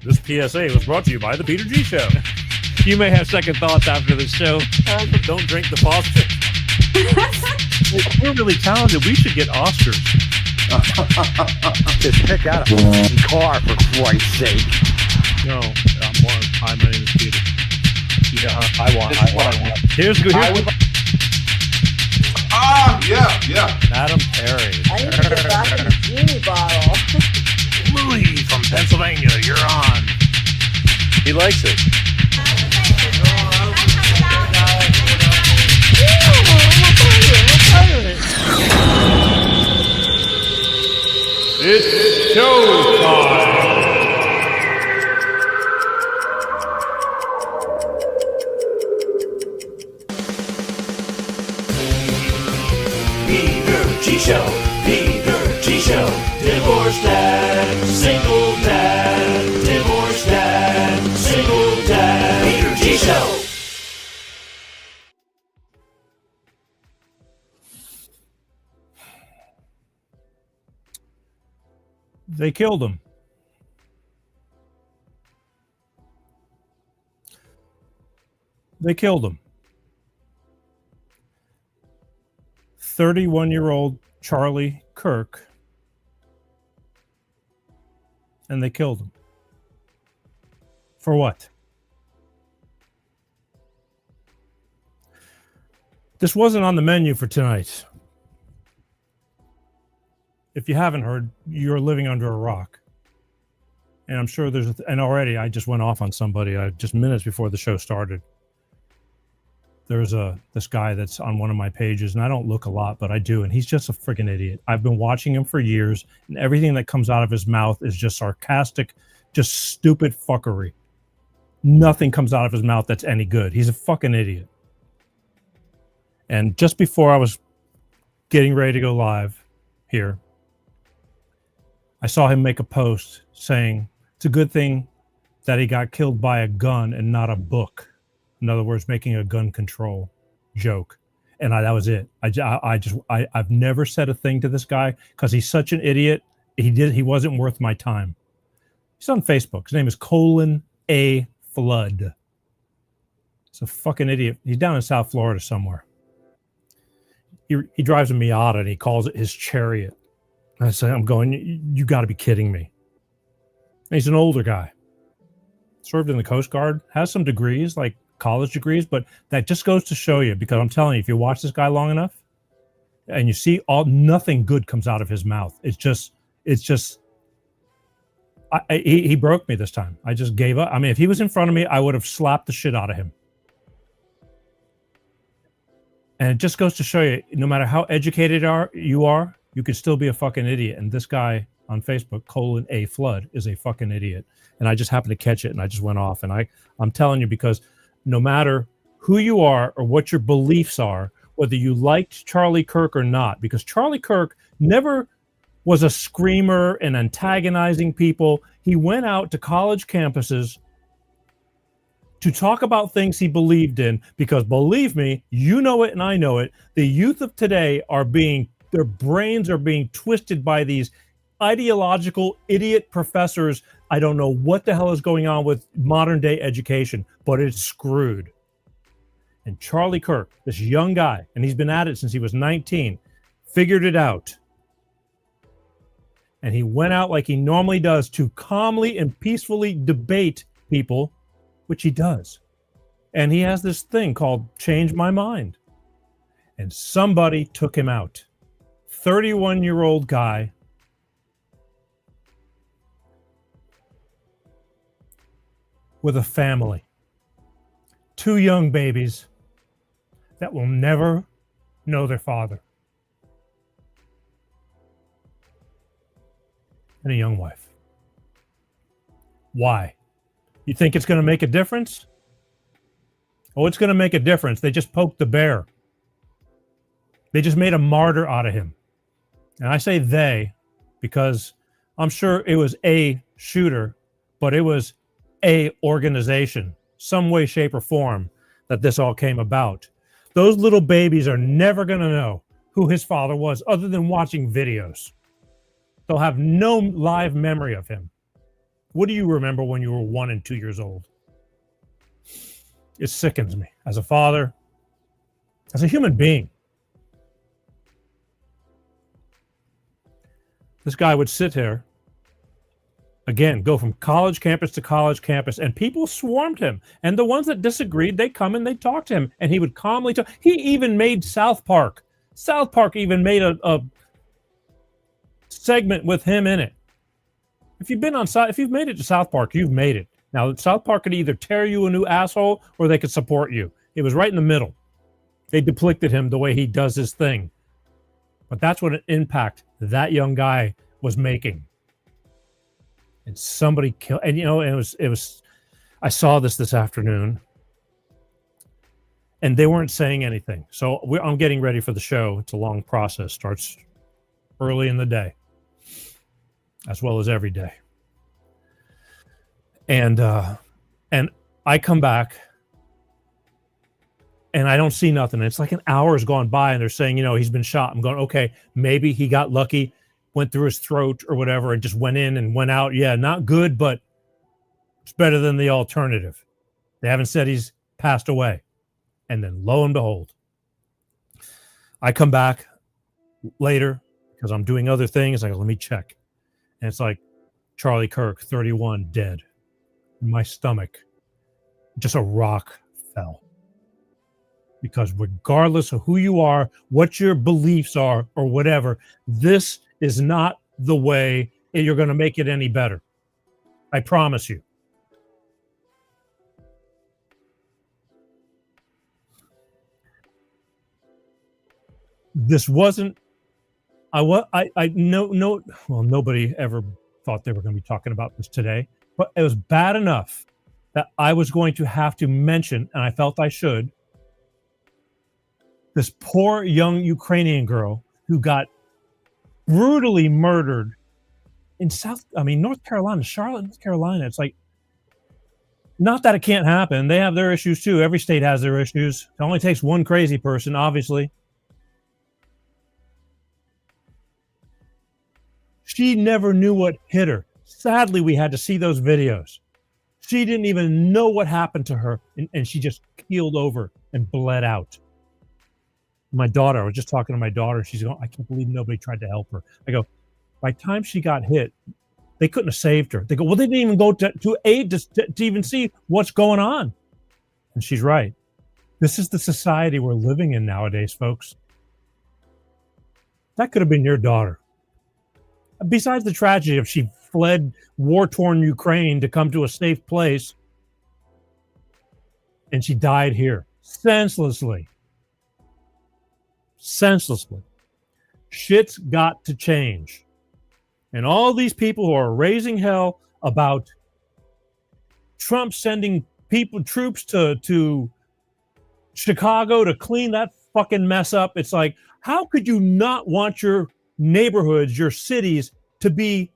This PSA was brought to you by the Peter G Show. You may have second thoughts after the show. Don't drink the faucet. We're really talented. We should get Oscars. Just pick out a car, for Christ's sake. No, hi, my name is Peter. Yeah, I want. Here's good. Yeah. Madam Perry. I need to get back in the genie bottle. Louis from Pennsylvania, you're on. He likes it. It's showtime. Peter G Show, Peter G Show, divorced dad, single dad, divorced dad, single dad, Peter G Show. They killed him. They killed him. 31-year-old Charlie Kirk. And they killed him. For what? This wasn't on the menu for tonight. If you haven't heard, you're living under a rock. And I'm sure and already I just went off on somebody just minutes before the show started. There's this guy that's on one of my pages, and I don't look a lot, but I do, and he's just a freaking idiot. I've been watching him for years, and everything that comes out of his mouth is just sarcastic, just stupid fuckery. Nothing comes out of his mouth that's any good. He's a fucking idiot. And just before I was getting ready to go live here, I saw him make a post saying it's a good thing that he got killed by a gun and not a book. In other words, making a gun control joke. And that was it. I've never said a thing to this guy because he's such an idiot. He wasn't worth my time. He's on Facebook. His name is A. Flood. He's a fucking idiot. He's down in South Florida somewhere. He drives a Miata and he calls it his chariot. I say, I'm going, you got to be kidding me. And he's an older guy. Served in the Coast Guard, has some degrees, like college degrees, but that just goes to show you, because I'm telling you, if you watch this guy long enough and you see nothing good comes out of his mouth. It's just, he broke me this time. I just gave up. I mean, if he was in front of me, I would have slapped the shit out of him. And it just goes to show you, no matter how educated you are, you could still be a fucking idiot. And this guy on Facebook, A. Flood, is a fucking idiot. And I just happened to catch it, and I just went off. And I'm telling you, because no matter who you are or what your beliefs are, whether you liked Charlie Kirk or not, because Charlie Kirk never was a screamer and antagonizing people. He went out to college campuses to talk about things he believed in, because believe me, you know it and I know it. The youth of today their brains are being twisted by these ideological idiot professors. I don't know what the hell is going on with modern day education, but it's screwed. And Charlie Kirk, this young guy, and he's been at it since he was 19, figured it out. And he went out like he normally does to calmly and peacefully debate people, which he does. And he has this thing called Change My Mind. And somebody took him out. 31-year-old guy. With a family. 2 young babies that will never know their father. And a young wife. Why? You think it's going to make a difference? Oh, it's going to make a difference. They just poked the bear. They just made a martyr out of him. And I say they because I'm sure it was a shooter, but it was a organization, some way, shape, or form that this all came about. Those little babies are never going to know who his father was other than watching videos. They'll have no live memory of him. What do you remember when you were 1 and 2 years old? It sickens me as a father, as a human being. This guy would sit here, again, go from college campus to college campus, and people swarmed him. And the ones that disagreed, they come and they talk to him, and he would calmly talk. He even made South Park. South Park even made a segment with him in it. If you've made it to South Park, you've made it. Now, South Park could either tear you a new asshole or they could support you. It was right in the middle. They depicted him the way he does his thing. But that's what an impact that young guy was making. And somebody killed, and it was, I saw this afternoon, and they weren't saying anything. So I'm getting ready for the show. It's a long process. Starts early in the day, as well as every day. And I come back, and I don't see nothing. It's like an hour has gone by, and they're saying, he's been shot. I'm going, okay, maybe he got lucky, went through his throat or whatever, and just went in and went out. Yeah, not good, but it's better than the alternative. They haven't said he's passed away. And then lo and behold, I come back later because I'm doing other things. I go, let me check. And it's like Charlie Kirk, 31, dead. In my stomach, just a rock fell. Because regardless of who you are, what your beliefs are, or whatever, this is not the way you're going to make it any better. I promise you. This wasn't. Nobody ever thought they were going to be talking about this today, but it was bad enough that I was going to have to mention, and I felt I should, this poor young Ukrainian girl who got brutally murdered in North Carolina, Charlotte, North Carolina. It's like, not that it can't happen. They have their issues too. Every state has their issues. It only takes one crazy person, obviously. She never knew what hit her. Sadly, we had to see those videos. She didn't even know what happened to her, and she just keeled over and bled out. My daughter, I was just talking to my daughter. She's going, I can't believe nobody tried to help her. I go, by the time she got hit, they couldn't have saved her. They go, well, they didn't even go to aid to even see what's going on. And she's right. This is the society we're living in nowadays, folks. That could have been your daughter. Besides the tragedy of she fled war-torn Ukraine to come to a safe place, and she died here senselessly. Shit's got to change. And all these people who are raising hell about Trump sending troops to Chicago to clean that fucking mess up. It's like, how could you not want your neighborhoods, your cities to be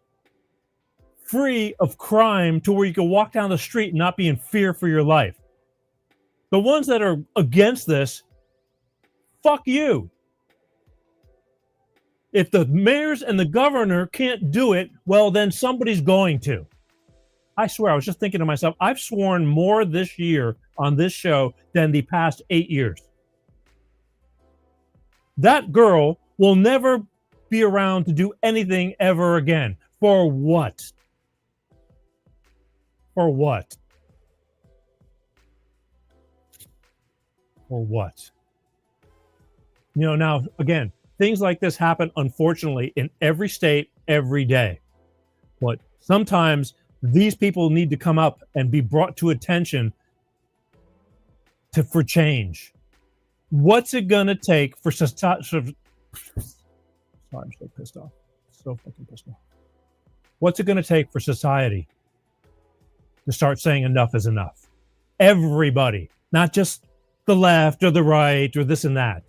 free of crime to where you can walk down the street and not be in fear for your life? The ones that are against this, fuck you. If the mayors and the governor can't do it, well, then somebody's going to. I swear, I was just thinking to myself, I've sworn more this year on this show than the past 8 years. That girl will never be around to do anything ever again. For what? For what? For what? Now, again, things like this happen, unfortunately, in every state, every day. But sometimes these people need to come up and be brought to attention for change. What's it going to take for society? Sorry, I'm so pissed off. So fucking pissed off. What's it going to take for society to start saying enough is enough? Everybody, not just the left or the right or this and that.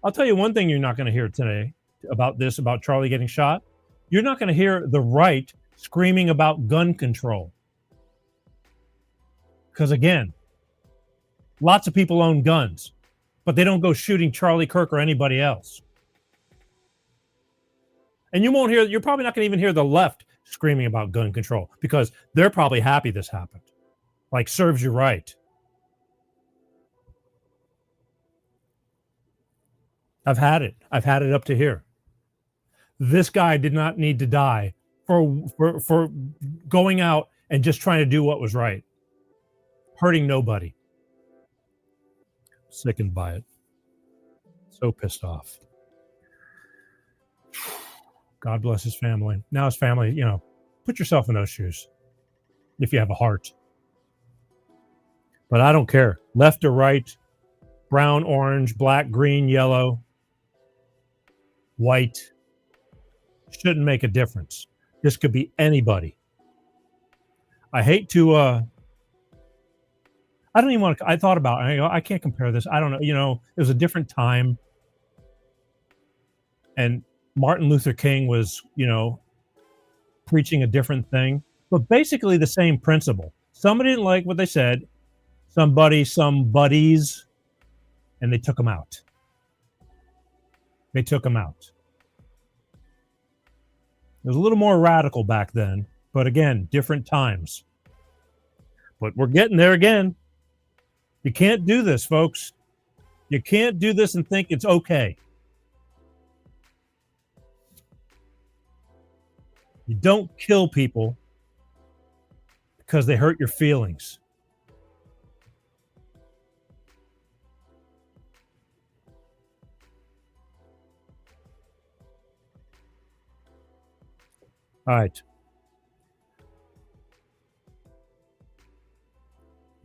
I'll tell you one thing you're not going to hear today about Charlie getting shot. You're not going to hear the right screaming about gun control. Because again, lots of people own guns, but they don't go shooting Charlie Kirk or anybody else. And you're probably not going to even hear the left screaming about gun control because they're probably happy this happened. Like, serves you right. I've had it. I've had it up to here. This guy did not need to die for going out and just trying to do what was right, hurting nobody. Sickened by it. So pissed off. God bless his family. Now his family, you know, put yourself in those shoes if you have a heart. But I don't care. Left or right, brown, orange, black, green, yellow, white. Shouldn't make a difference. This could be anybody. I hate to I don't even want to. I thought about it. I can't compare this. I don't know. You know, it was a different time. And Martin Luther King was, you know, preaching a different thing. But basically the same principle. Somebody didn't like what they said. Some buddies, and they took them out. They took them out. It was a little more radical back then. But again, different times. But we're getting there again. You can't do this, folks. You can't do this and think it's okay. You don't kill people because they hurt your feelings. All right.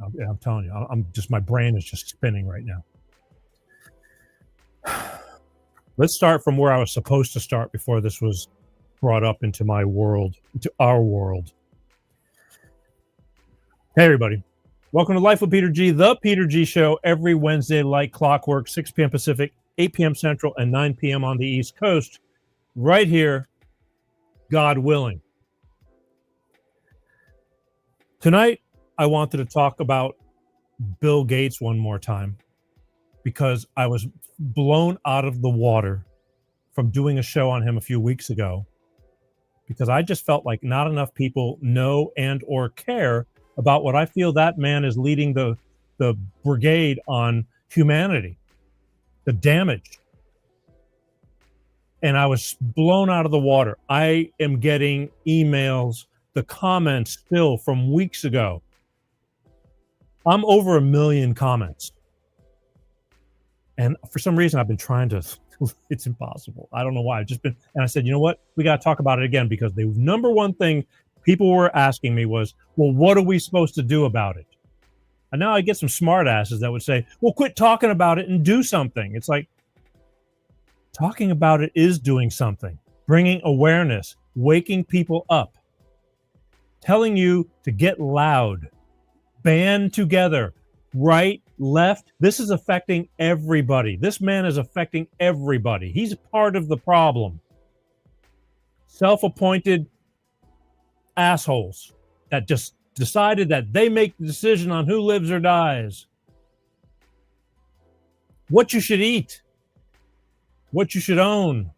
I'm telling you, my brain is just spinning right now. Let's start from where I was supposed to start before this was brought up into my world, into our world. Hey, everybody. Welcome to Life with Peter G, the Peter G Show, every Wednesday like clockwork, 6 p.m. Pacific, 8 p.m. Central, and 9 p.m. on the East Coast, right here, God willing. Tonight, I wanted to talk about Bill Gates one more time because I was blown out of the water from doing a show on him a few weeks ago because I just felt like not enough people know and or care about what I feel that man is leading the brigade on humanity, the damage. And I was blown out of the water. I am getting emails, the comments still from weeks ago. I'm over 1 million comments. And for some reason, I've been trying to, it's impossible. I don't know why. I've just been, and I said, you know what? We got to talk about it again because the number one thing people were asking me was, well, what are we supposed to do about it? And now I get some smart asses that would say, well, quit talking about it and do something. It's like, talking about it is doing something, bringing awareness, waking people up, telling you to get loud, band together, right, left. This is affecting everybody. This man is affecting everybody. He's part of the problem. Self-appointed assholes that just decided that they make the decision on who lives or dies. What you should eat. What you should own.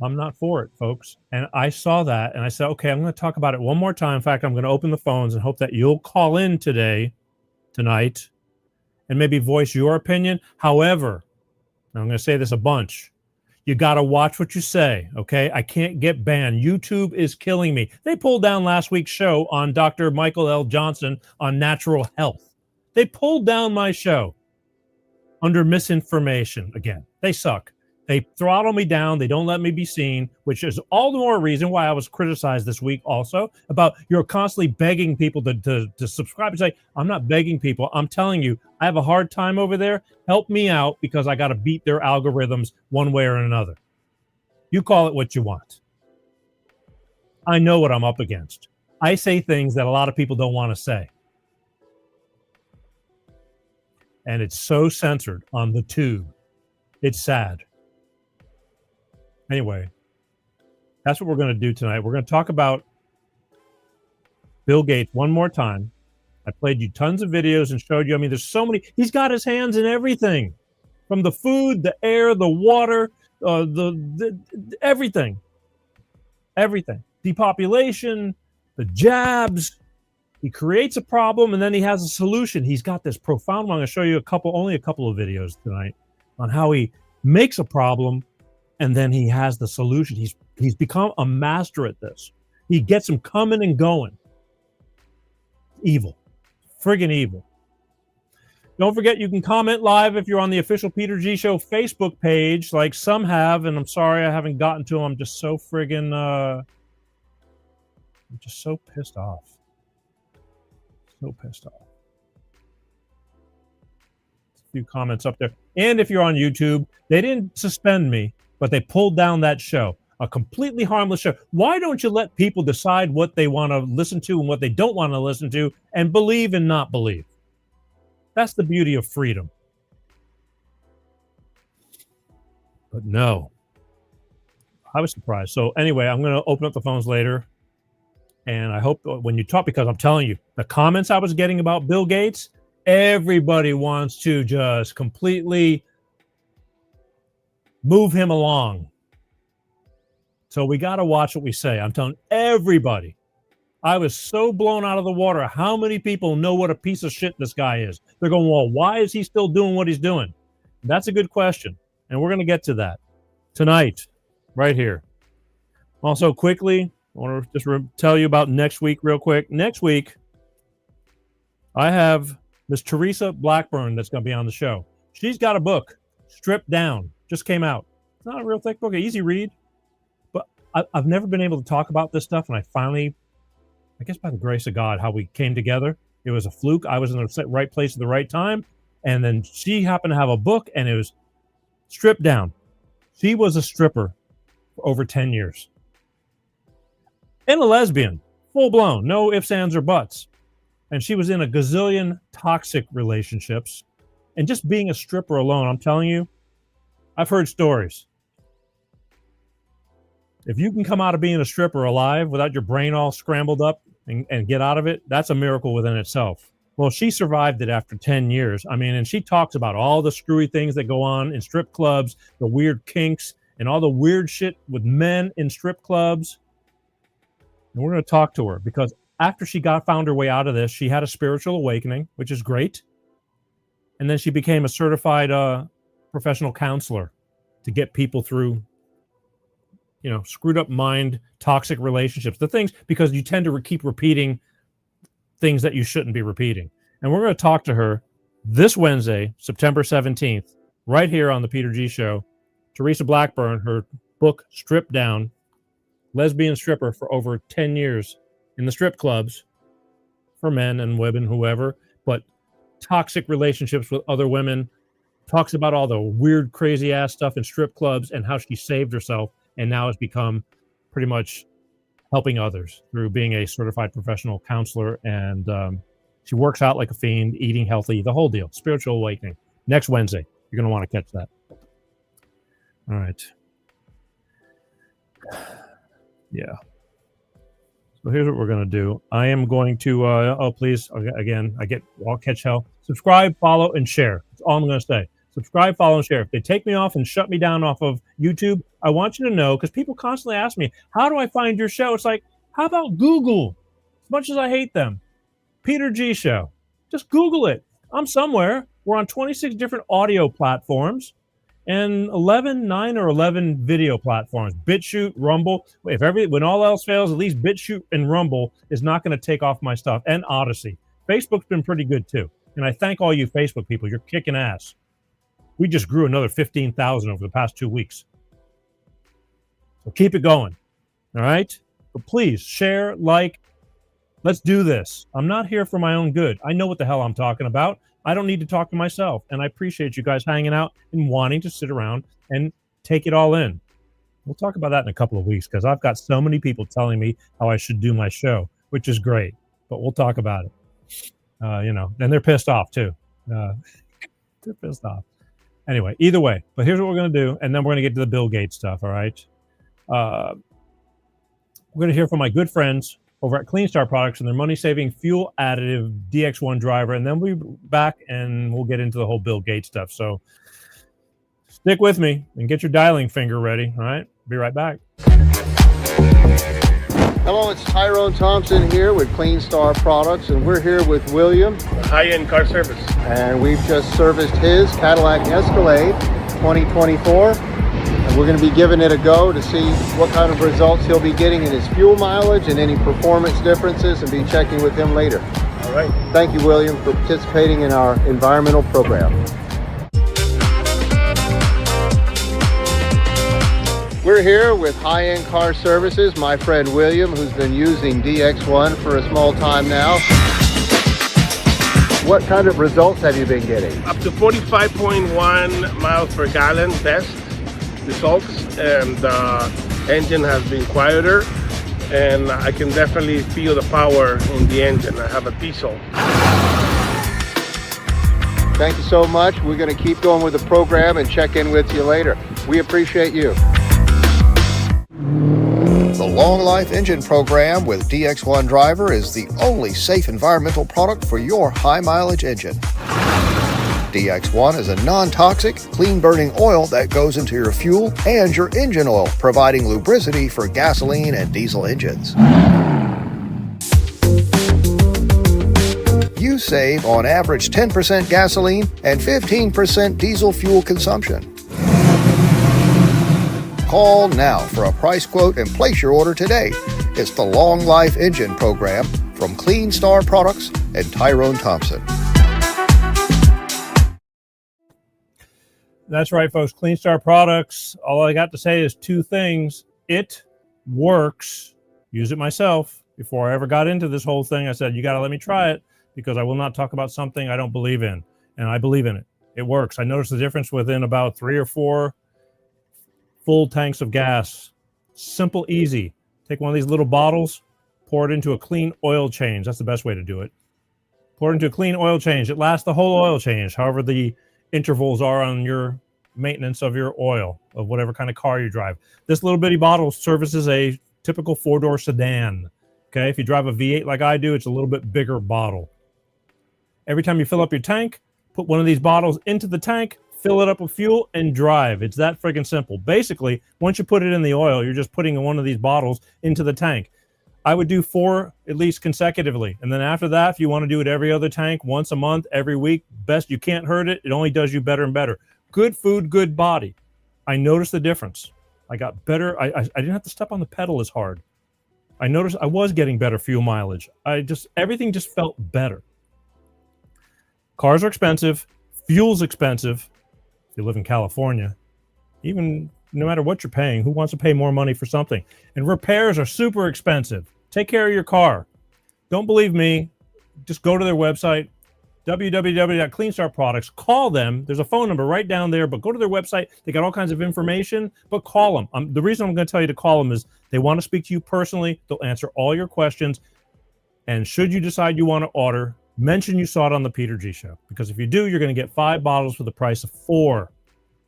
I'm not for it, folks. And I saw that and I said, okay, I'm going to talk about it one more time. In fact, I'm going to open the phones and hope that you'll call in tonight, and maybe voice your opinion. However, I'm going to say this a bunch. You got to watch what you say, okay? I can't get banned. YouTube is killing me. They pulled down last week's show on Dr. Michael L. Johnson on natural health. They pulled down my show under misinformation again. They suck. They throttle me down. They don't let me be seen, which is all the more reason why I was criticized this week also about you're constantly begging people to subscribe. It's like, I'm not begging people. I'm telling you, I have a hard time over there. Help me out because I got to beat their algorithms one way or another. You call it what you want. I know what I'm up against. I say things that a lot of people don't want to say. And it's so censored on the tube. It's sad. Anyway, that's what we're going to do tonight. We're going to talk about Bill Gates one more time. I played you tons of videos and showed you. I mean, there's so many. He's got his hands in everything, from the food, the air, the water, the everything. everything. Depopulation, the jabs. He creates a problem and then he has a solution. He's got this profound one. I'm going to show you only a couple of videos tonight on how he makes a problem and then he has the solution. He's become a master at this. He gets them coming and going. Evil. Friggin' evil. Don't forget, you can comment live if you're on the official Peter G Show Facebook page, like some have, and I'm sorry I haven't gotten to them. I'm just so friggin', I'm just so pissed off. So pissed off. A few comments up there. And if you're on YouTube, they didn't suspend me, but they pulled down that show. A completely harmless show. Why don't you let people decide what they want to listen to and what they don't want to listen to and believe and not believe? That's the beauty of freedom. But no. I was surprised. So anyway, I'm going to open up the phones later. And I hope when you talk, because I'm telling you, the comments I was getting about Bill Gates, everybody wants to just completely move him along. So we got to watch what we say. I'm telling everybody. I was so blown out of the water. How many people know what a piece of shit this guy is? They're going, well, why is he still doing what he's doing? That's a good question. And we're going to get to that tonight, right here. Also, quickly, I want to just tell you about next week real quick. Next week, I have Miss Teresa Blackburn that's going to be on the show. She's got a book, Stripped Down, just came out. It's not a real thick book, easy read. But I've never been able to talk about this stuff, and I finally, I guess by the grace of God, how we came together. It was a fluke. I was in the right place at the right time, and then she happened to have a book, and it was Stripped Down. She was a stripper for over 10 years. And a lesbian, full-blown, no ifs, ands, or buts. And she was in a gazillion toxic relationships. And just being a stripper alone, I'm telling you, I've heard stories. If you can come out of being a stripper alive without your brain all scrambled up and get out of it, that's a miracle within itself. Well, she survived it after 10 years. I mean, and she talks about all the screwy things that go on in strip clubs, the weird kinks, and all the weird shit with men in strip clubs. And we're going to talk to her because after she found her way out of this, she had a spiritual awakening, which is great. And then she became a certified professional counselor to get people through, screwed up mind, toxic relationships, the things, because you tend to keep repeating things that you shouldn't be repeating. And we're going to talk to her this Wednesday, September 17th, right here on the Peter G Show. Teresa Blackburn, her book, Stripped Down, lesbian stripper for over 10 years in the strip clubs for men and women, whoever, but toxic relationships with other women, talks about all the weird, crazy ass stuff in strip clubs and how she saved herself and now has become pretty much helping others through being a certified professional counselor. And she works out like a fiend, eating healthy, the whole deal. Spiritual awakening. Next Wednesday. You're going to want to catch that. All right. Yeah. So here's what we're going to do. I am going to, please, again, I'll catch hell. Subscribe, follow, and share. That's all I'm going to say. Subscribe, follow, and share. If they take me off and shut me down off of YouTube, I want you to know, because people constantly ask me, how do I find your show? It's like, how about Google? As much as I hate them. Peter G Show. Just Google it. I'm somewhere. We're on 26 different audio platforms and 9 or 11 video platforms. BitChute, Rumble. When all else fails, at least BitChute and Rumble is not going to take off my stuff. And Odyssey. Facebook's been pretty good too. And I thank all you Facebook people. You're kicking ass. We just grew another 15,000 over the past 2 weeks. So keep it going. All right? But please share, like. Let's do this. I'm not here for my own good. I know what the hell I'm talking about. I don't need to talk to myself. And I appreciate you guys hanging out and wanting to sit around and take it all in. We'll talk about that in a couple of weeks because I've got so many people telling me how I should do my show, which is great. But we'll talk about it. And they're pissed off too. They're pissed off. Anyway, either way. But here's what we're going to do. And then we're going to get to the Bill Gates stuff, all right? We're going to hear from my good friends over at Clean Star Products and their money-saving fuel additive DX1 driver. And then we'll be back and we'll get into the whole Bill Gates stuff. So stick with me and get your dialing finger ready. All right? Be right back. Hello, it's Tyrone Thompson here with Clean Star Products, and we're here with William. High-end car service. And we've just serviced his Cadillac Escalade 2024. And we're going to be giving it a go to see what kind of results he'll be getting in his fuel mileage and any performance differences, and be checking with him later. All right. Thank you, William, for participating in our environmental program. We're here with High-End Car Services, my friend William, who's been using DX1 for a small time now. What kind of results have you been getting? Up to 45.1 miles per gallon best results, and the engine has been quieter, and I can definitely feel the power in the engine. I have a diesel. Thank you so much. We're going to keep going with the program and check in with you later. We appreciate you. The Long Life Engine Program with DX1 Driver is the only safe environmental product for your high mileage engine. DX1 is a non-toxic, clean-burning oil that goes into your fuel and your engine oil, providing lubricity for gasoline and diesel engines. You save on average 10% gasoline and 15% diesel fuel consumption. Call now for a price quote and place your order today. It's the Long Life Engine Program from Clean Star Products and Tyrone Thompson. That's right, folks. Clean Star Products. All I got to say is two things. It works. Use it myself. Before I ever got into this whole thing, I said, you got to let me try it, because I will not talk about something I don't believe in. And I believe in it. It works. I noticed the difference within about 3 or 4 full tanks of gas. Simple, easy. Take one of these little bottles, pour it into a clean oil change. That's the best way to do it. Pour it into a clean oil change. It lasts the whole oil change, however the intervals are on your maintenance of your oil, of whatever kind of car you drive. This little bitty bottle services a typical 4-door sedan. Okay, if you drive a V8 like I do, it's a little bit bigger bottle. Every time you fill up your tank, put one of these bottles into the tank, fill it up with fuel, and drive. It's that friggin' simple. Basically, once you put it in the oil, you're just putting one of these bottles into the tank. I would do 4 at least consecutively. And then after that, if you want to do it every other tank, once a month, every week, best. You can't hurt it. It only does you better and better. Good food, good body. I noticed the difference. I got better. I didn't have to step on the pedal as hard. I noticed I was getting better fuel mileage. Everything just felt better. Cars are expensive. Fuel's expensive. If you live in California, even no matter what you're paying, who wants to pay more money for something? And repairs are super expensive. Take care of your car. Don't believe me? Just go to their website, www.cleanstarproducts. Call them. There's a phone number right down there, but go to their website. They got all kinds of information, but call them. The reason I'm going to tell you to call them is they want to speak to you personally. They'll answer all your questions. And should you decide you want to order, mention you saw it on the Peter G Show, because if you do, you're going to get 5 bottles for the price of 4.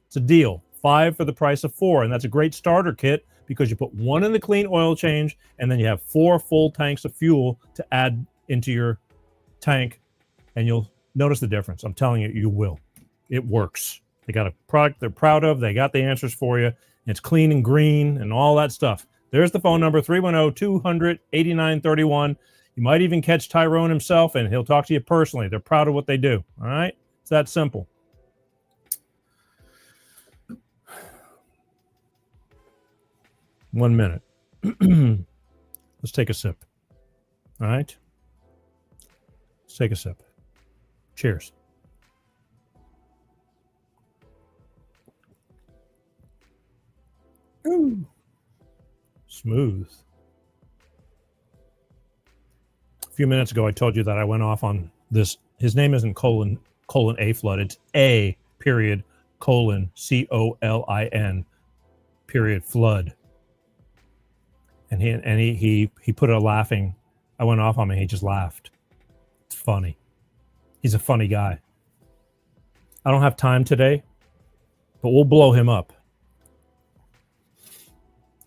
It's a deal. 5 for the price of 4, and that's a great starter kit, because you put 1 in the clean oil change, and then you have 4 full tanks of fuel to add into your tank, and you'll notice the difference. I'm telling you, you will. It works. They got a product they're proud of. They got the answers for you. It's clean and green and all that stuff. There's the phone number, 310-200-8931. You might even catch Tyrone himself, and he'll talk to you personally. They're proud of what they do. All right? It's that simple. One minute. Let's take a sip. All right? Let's take a sip. Cheers. Ooh. Smooth. A few minutes ago, I told you that I went off on this. His name isn't colon A flood. It's A period colon COLIN period flood. And he put a laughing. I went off on me. He just laughed. It's funny. He's a funny guy. I don't have time today, but we'll blow him up.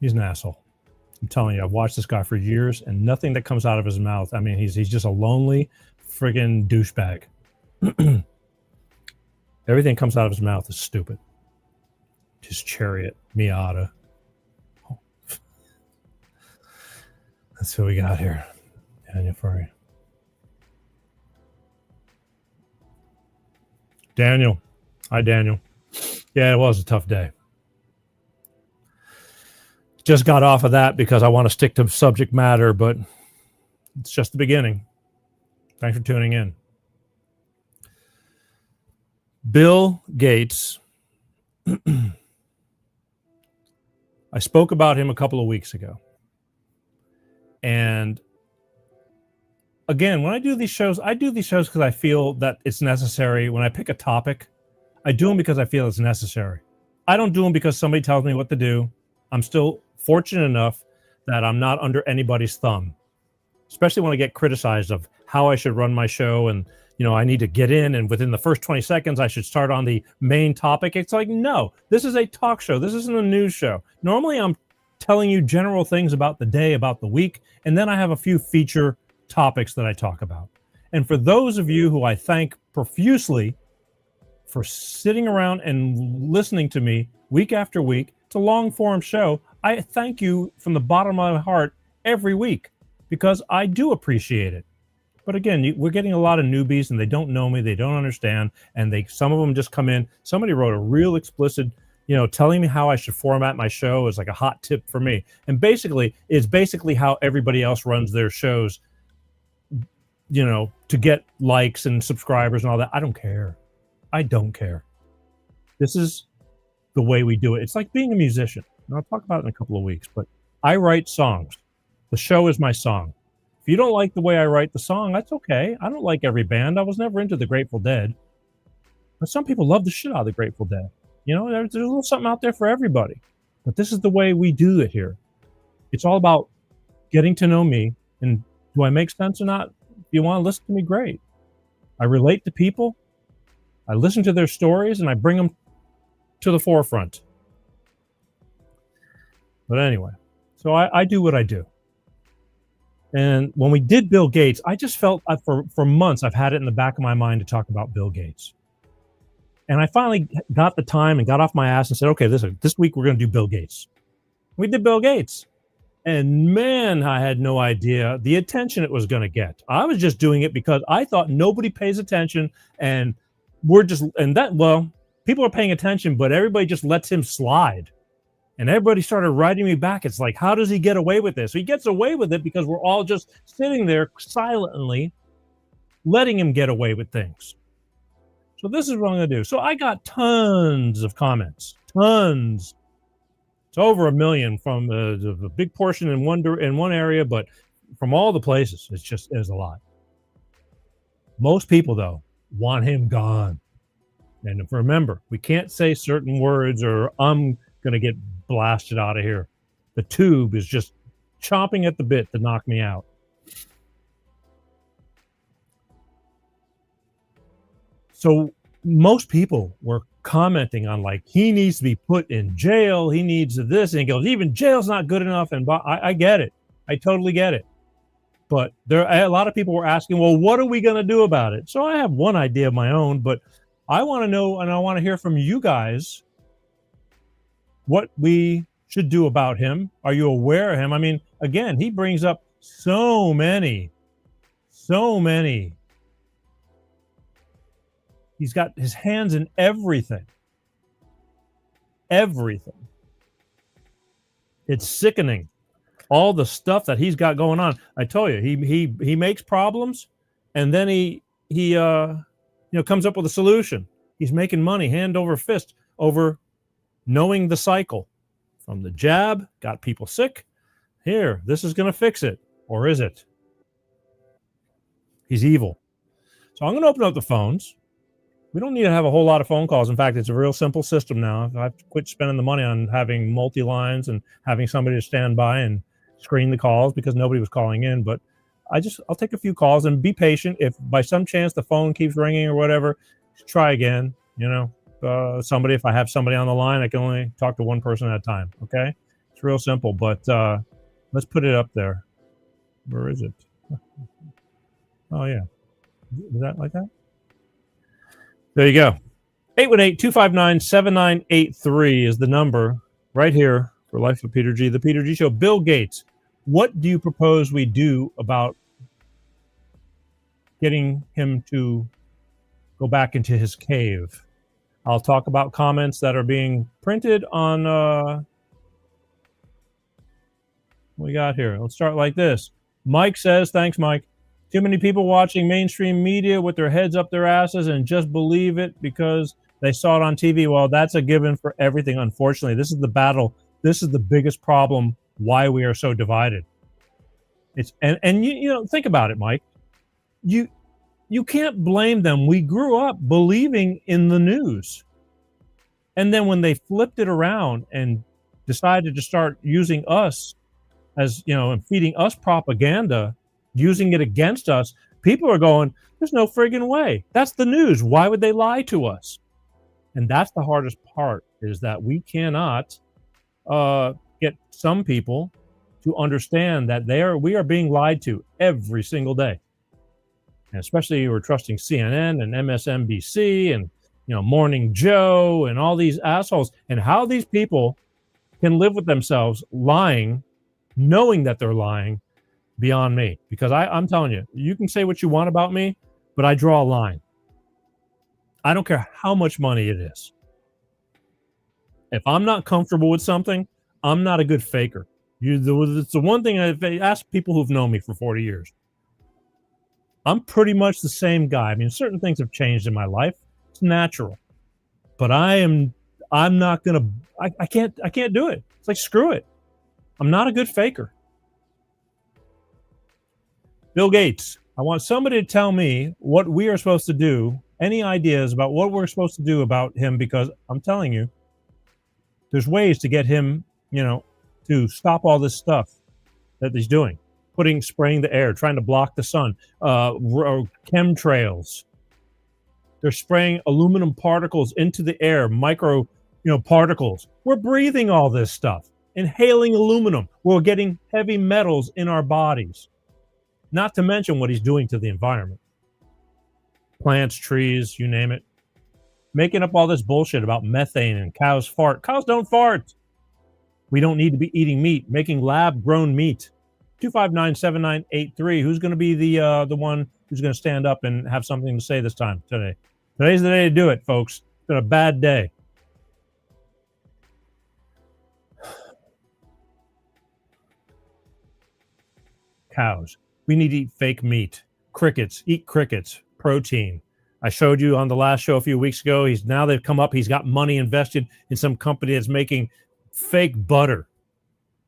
He's an asshole. I'm telling you, I've watched this guy for years, and nothing that comes out of his mouth. I mean, he's just a lonely friggin' douchebag. Everything comes out of his mouth is stupid. His chariot, Miata. That's who we got here. Daniel Furry. Daniel. Hi, Daniel. Yeah, it was a tough day. Just got off of that because I want to stick to subject matter, but it's just the beginning. Thanks for tuning in. Bill Gates. I spoke about him a couple of weeks ago. And again, when I do these shows because I feel that it's necessary. When I pick a topic, I do them because I feel it's necessary. I don't do them because somebody tells me what to do. I'm still fortunate enough that I'm not under anybody's thumb, especially when I get criticized of how I should run my show. And, I need to get in and within the first 20 seconds, I should start on the main topic. It's like, no, this is a talk show. This isn't a news show. Normally I'm telling you general things about the day, about the week, and then I have a few feature topics that I talk about. And for those of you who I thank profusely for sitting around and listening to me week after week, it's a long form show. I thank you from the bottom of my heart every week because I do appreciate it. But again, we're getting a lot of newbies and they don't know me, they don't understand, and some of them just come in. Somebody wrote a real explicit, telling me how I should format my show is like a hot tip for me. And it's basically how everybody else runs their shows, to get likes and subscribers and all that. I don't care. I don't care. This is the way we do it. It's like being a musician. And I'll talk about it in a couple of weeks, but I write songs. The show is my song. If you don't like the way I write the song, that's okay. I don't like every band. I was never into the Grateful Dead. But some people love the shit out of the Grateful Dead. There's a little something out there for everybody. But this is the way we do it here. It's all about getting to know me. And do I make sense or not? If you want to listen to me, great. I relate to people. I listen to their stories and I bring them to the forefront. But anyway, so I do what I do. And when we did Bill Gates, I just felt for months I've had it in the back of my mind to talk about Bill Gates. And I finally got the time and got off my ass and said, okay, this week we're going to do Bill Gates. We did Bill Gates. And man, I had no idea the attention it was going to get. I was just doing it because I thought nobody pays attention and people are paying attention, but everybody just lets him slide. And everybody started writing me back. It's like, how does he get away with this? He gets away with it because we're all just sitting there silently letting him get away with things. So this is what I'm going to do. So I got tons of comments, tons. It's over 1 million from a big portion in one area, but from all the places, it's a lot. Most people, though, want him gone. And remember, we can't say certain words or I'm going to get blasted out of here. The tube is just chomping at the bit to knock me out. So most people were commenting on like, he needs to be put in jail. He needs this. And he goes, even jail's not good enough. And I get it. I totally get it. But a lot of people were asking, well, what are we going to do about it? So I have one idea of my own, but I want to know, and I want to hear from you guys what we should do about him. Are you aware of him? I mean, again, he brings up so many. He's got his hands in everything. Everything. It's sickening. All the stuff that he's got going on. I told you, he makes problems, and then he comes up with a solution. He's making money hand over fist over knowing the cycle. From the jab, got people sick. Here, this is going to fix it. Or is it? He's evil. So I'm going to open up the phones. We don't need to have a whole lot of phone calls. In fact, it's a real simple system now. I've quit spending the money on having multi-lines and having somebody to stand by and screen the calls because nobody was calling in. But I'll take a few calls and be patient. If by some chance the phone keeps ringing or whatever, try again. If I have somebody on the line, I can only talk to one person at a time. Okay. It's real simple, but let's put it up there. Where is it? Oh yeah. Is that like that? There you go. 818-259-7983 is the number right here for Life of Peter G. The Peter G Show. Bill Gates. What do you propose we do about getting him to go back into his cave? I'll talk about comments that are being printed on what we got here. Let's start like this. Mike says, thanks, Mike. Too many people watching mainstream media with their heads up their asses and just believe it because they saw it on TV. Well, that's a given for everything. Unfortunately, this is the battle. This is the biggest problem why we are so divided. It's and you know, think about it, Mike. You can't blame them. We grew up believing in the news. And then when they flipped it around and decided to start using us as, you know, and feeding us propaganda, using it against us, people are going, there's no friggin' way. That's the news. Why would they lie to us? And that's the hardest part, is that we cannot get some people to understand that we are being lied to every single day. And especially we're trusting CNN and MSNBC and, you know, Morning Joe and all these assholes, and how these people can live with themselves lying, knowing that they're lying, beyond me. Because I'm telling you, you can say what you want about me, but I draw a line. I don't care how much money it is. If I'm not comfortable with something, I'm not a good faker. It's the one thing I've asked people who've known me for 40 years. I'm pretty much the same guy. I mean, certain things have changed in my life. It's natural. But I'm not going to, I can't do it. It's like, screw it. I'm not a good faker. Bill Gates, I want somebody to tell me what we are supposed to do, any ideas about what we're supposed to do about him, because I'm telling you, there's ways to get him, you know, to stop all this stuff that he's doing. Spraying the air, trying to block the sun, chemtrails. They're spraying aluminum particles into the air, micro, particles. We're breathing all this stuff, inhaling aluminum. We're getting heavy metals in our bodies. Not to mention what he's doing to the environment. Plants, trees, you name it. Making up all this bullshit about methane and cows fart. Cows don't fart. We don't need to be eating meat, making lab-grown meat. 259-7983. Who's going to be the one who's going to stand up and have something to say this time today? Today's the day to do it, folks. It's been a bad day. Cows. We need to eat fake meat. Crickets. Eat crickets. Protein. I showed you on the last show a few weeks ago. They've come up. He's got money invested in some company that's making fake butter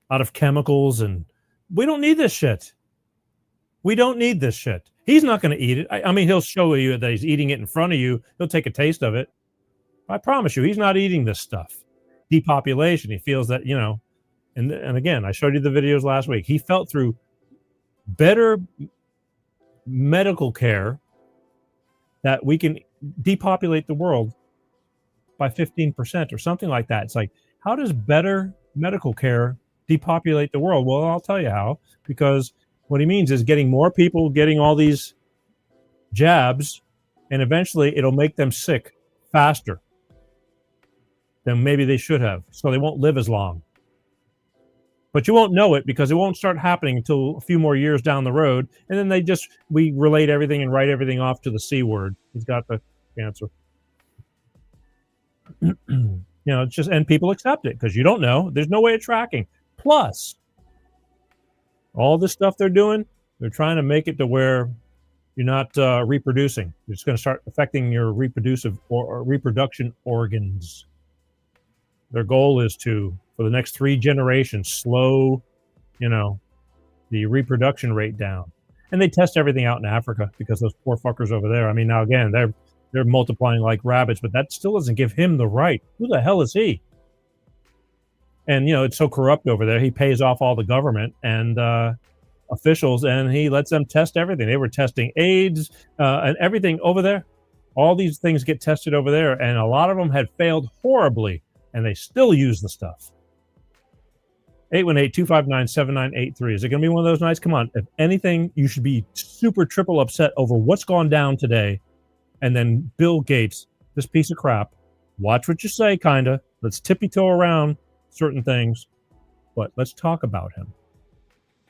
out of chemicals, and we don't need this shit. We don't need this shit. He's not going to eat it. I mean, he'll show you that he's eating it in front of you. He'll take a taste of it. I promise you, he's not eating this stuff. Depopulation. He feels that, and again, I showed you the videos last week. He felt through better medical care that we can depopulate the world by 15% or something like that. It's like, how does better medical care depopulate the world? Well, I'll tell you how, because what he means is getting more people getting all these jabs, and eventually it'll make them sick faster than maybe they should have, so they won't live as long. But you won't know it because it won't start happening until a few more years down the road, and then we relate everything and write everything off to the C word. He's got the cancer. It's just, and people accept it because you don't know. There's no way of tracking. Plus, all this stuff they're doing, they're trying to make it to where you're not reproducing. It's going to start affecting your reproduction organs. Their goal is to, for the next 3 generations, slow, the reproduction rate down. And they test everything out in Africa because those poor fuckers over there. I mean, now again, they're multiplying like rabbits, but that still doesn't give him the right. Who the hell is he? And, it's so corrupt over there. He pays off all the government and officials, and he lets them test everything. They were testing AIDS and everything over there. All these things get tested over there, and a lot of them had failed horribly, and they still use the stuff. 818-259-7983. Is it going to be one of those nights? Come on. If anything, you should be super triple upset over what's gone down today. And then Bill Gates, this piece of crap. Watch what you say, kind of. Let's tippy-toe around certain things, but let's talk about him.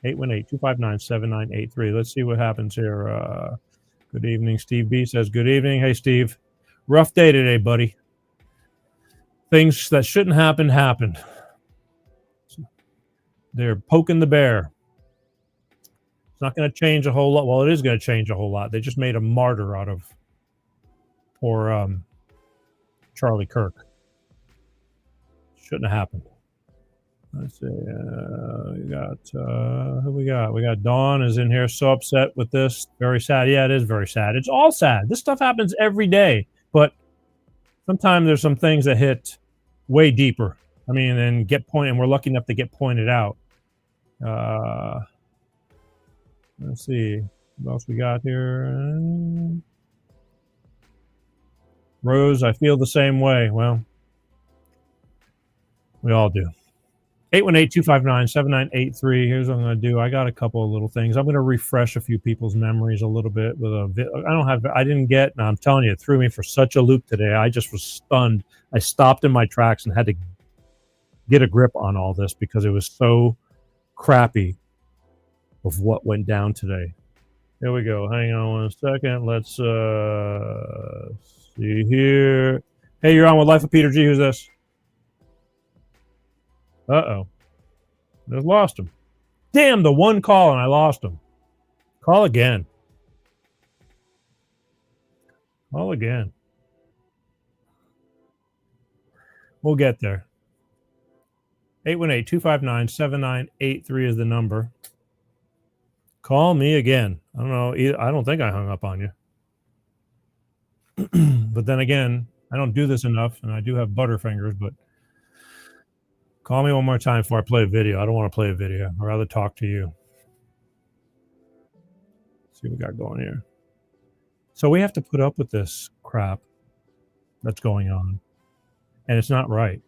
818-259-7983. Let's see what happens here. Good evening. Steve B says, good evening. Hey, Steve. Rough day today, buddy. Things that shouldn't happen happened. They're poking the bear. It's not going to change a whole lot. Well, it is going to change a whole lot. They just made a martyr out of poor Charlie Kirk. Shouldn't have happened. Let's see. We got who we got? We got Dawn is in here. So upset with this. Very sad. Yeah, it is very sad. It's all sad. This stuff happens every day, but sometimes there's some things that hit way deeper. I mean, and get pointed. And we're lucky enough to get pointed out. Let's see what else we got here. Rose, I feel the same way. Well, we all do. 818-259-7983. Here's what I'm going to do. I got a couple of little things. I'm going to refresh a few people's memories a little bit with I didn't get, and I'm telling you, it threw me for such a loop today. I just was stunned. I stopped in my tracks and had to get a grip on all this because it was so crappy of what went down today. Here we go. Hang on one second. Let's see here. Hey, you're on with Life of Peter G. Who's this? Uh-oh. Just lost him. Damn, the one call and I lost him. Call again. Call again. We'll get there. 818-259-7983 is the number. Call me again. I don't know. I don't think I hung up on you. But then again, I don't do this enough, and I do have butterfingers, but call me one more time before I play a video. I don't want to play a video. I'd rather talk to you. Let's see what we got going here. So we have to put up with this crap that's going on, and it's not right.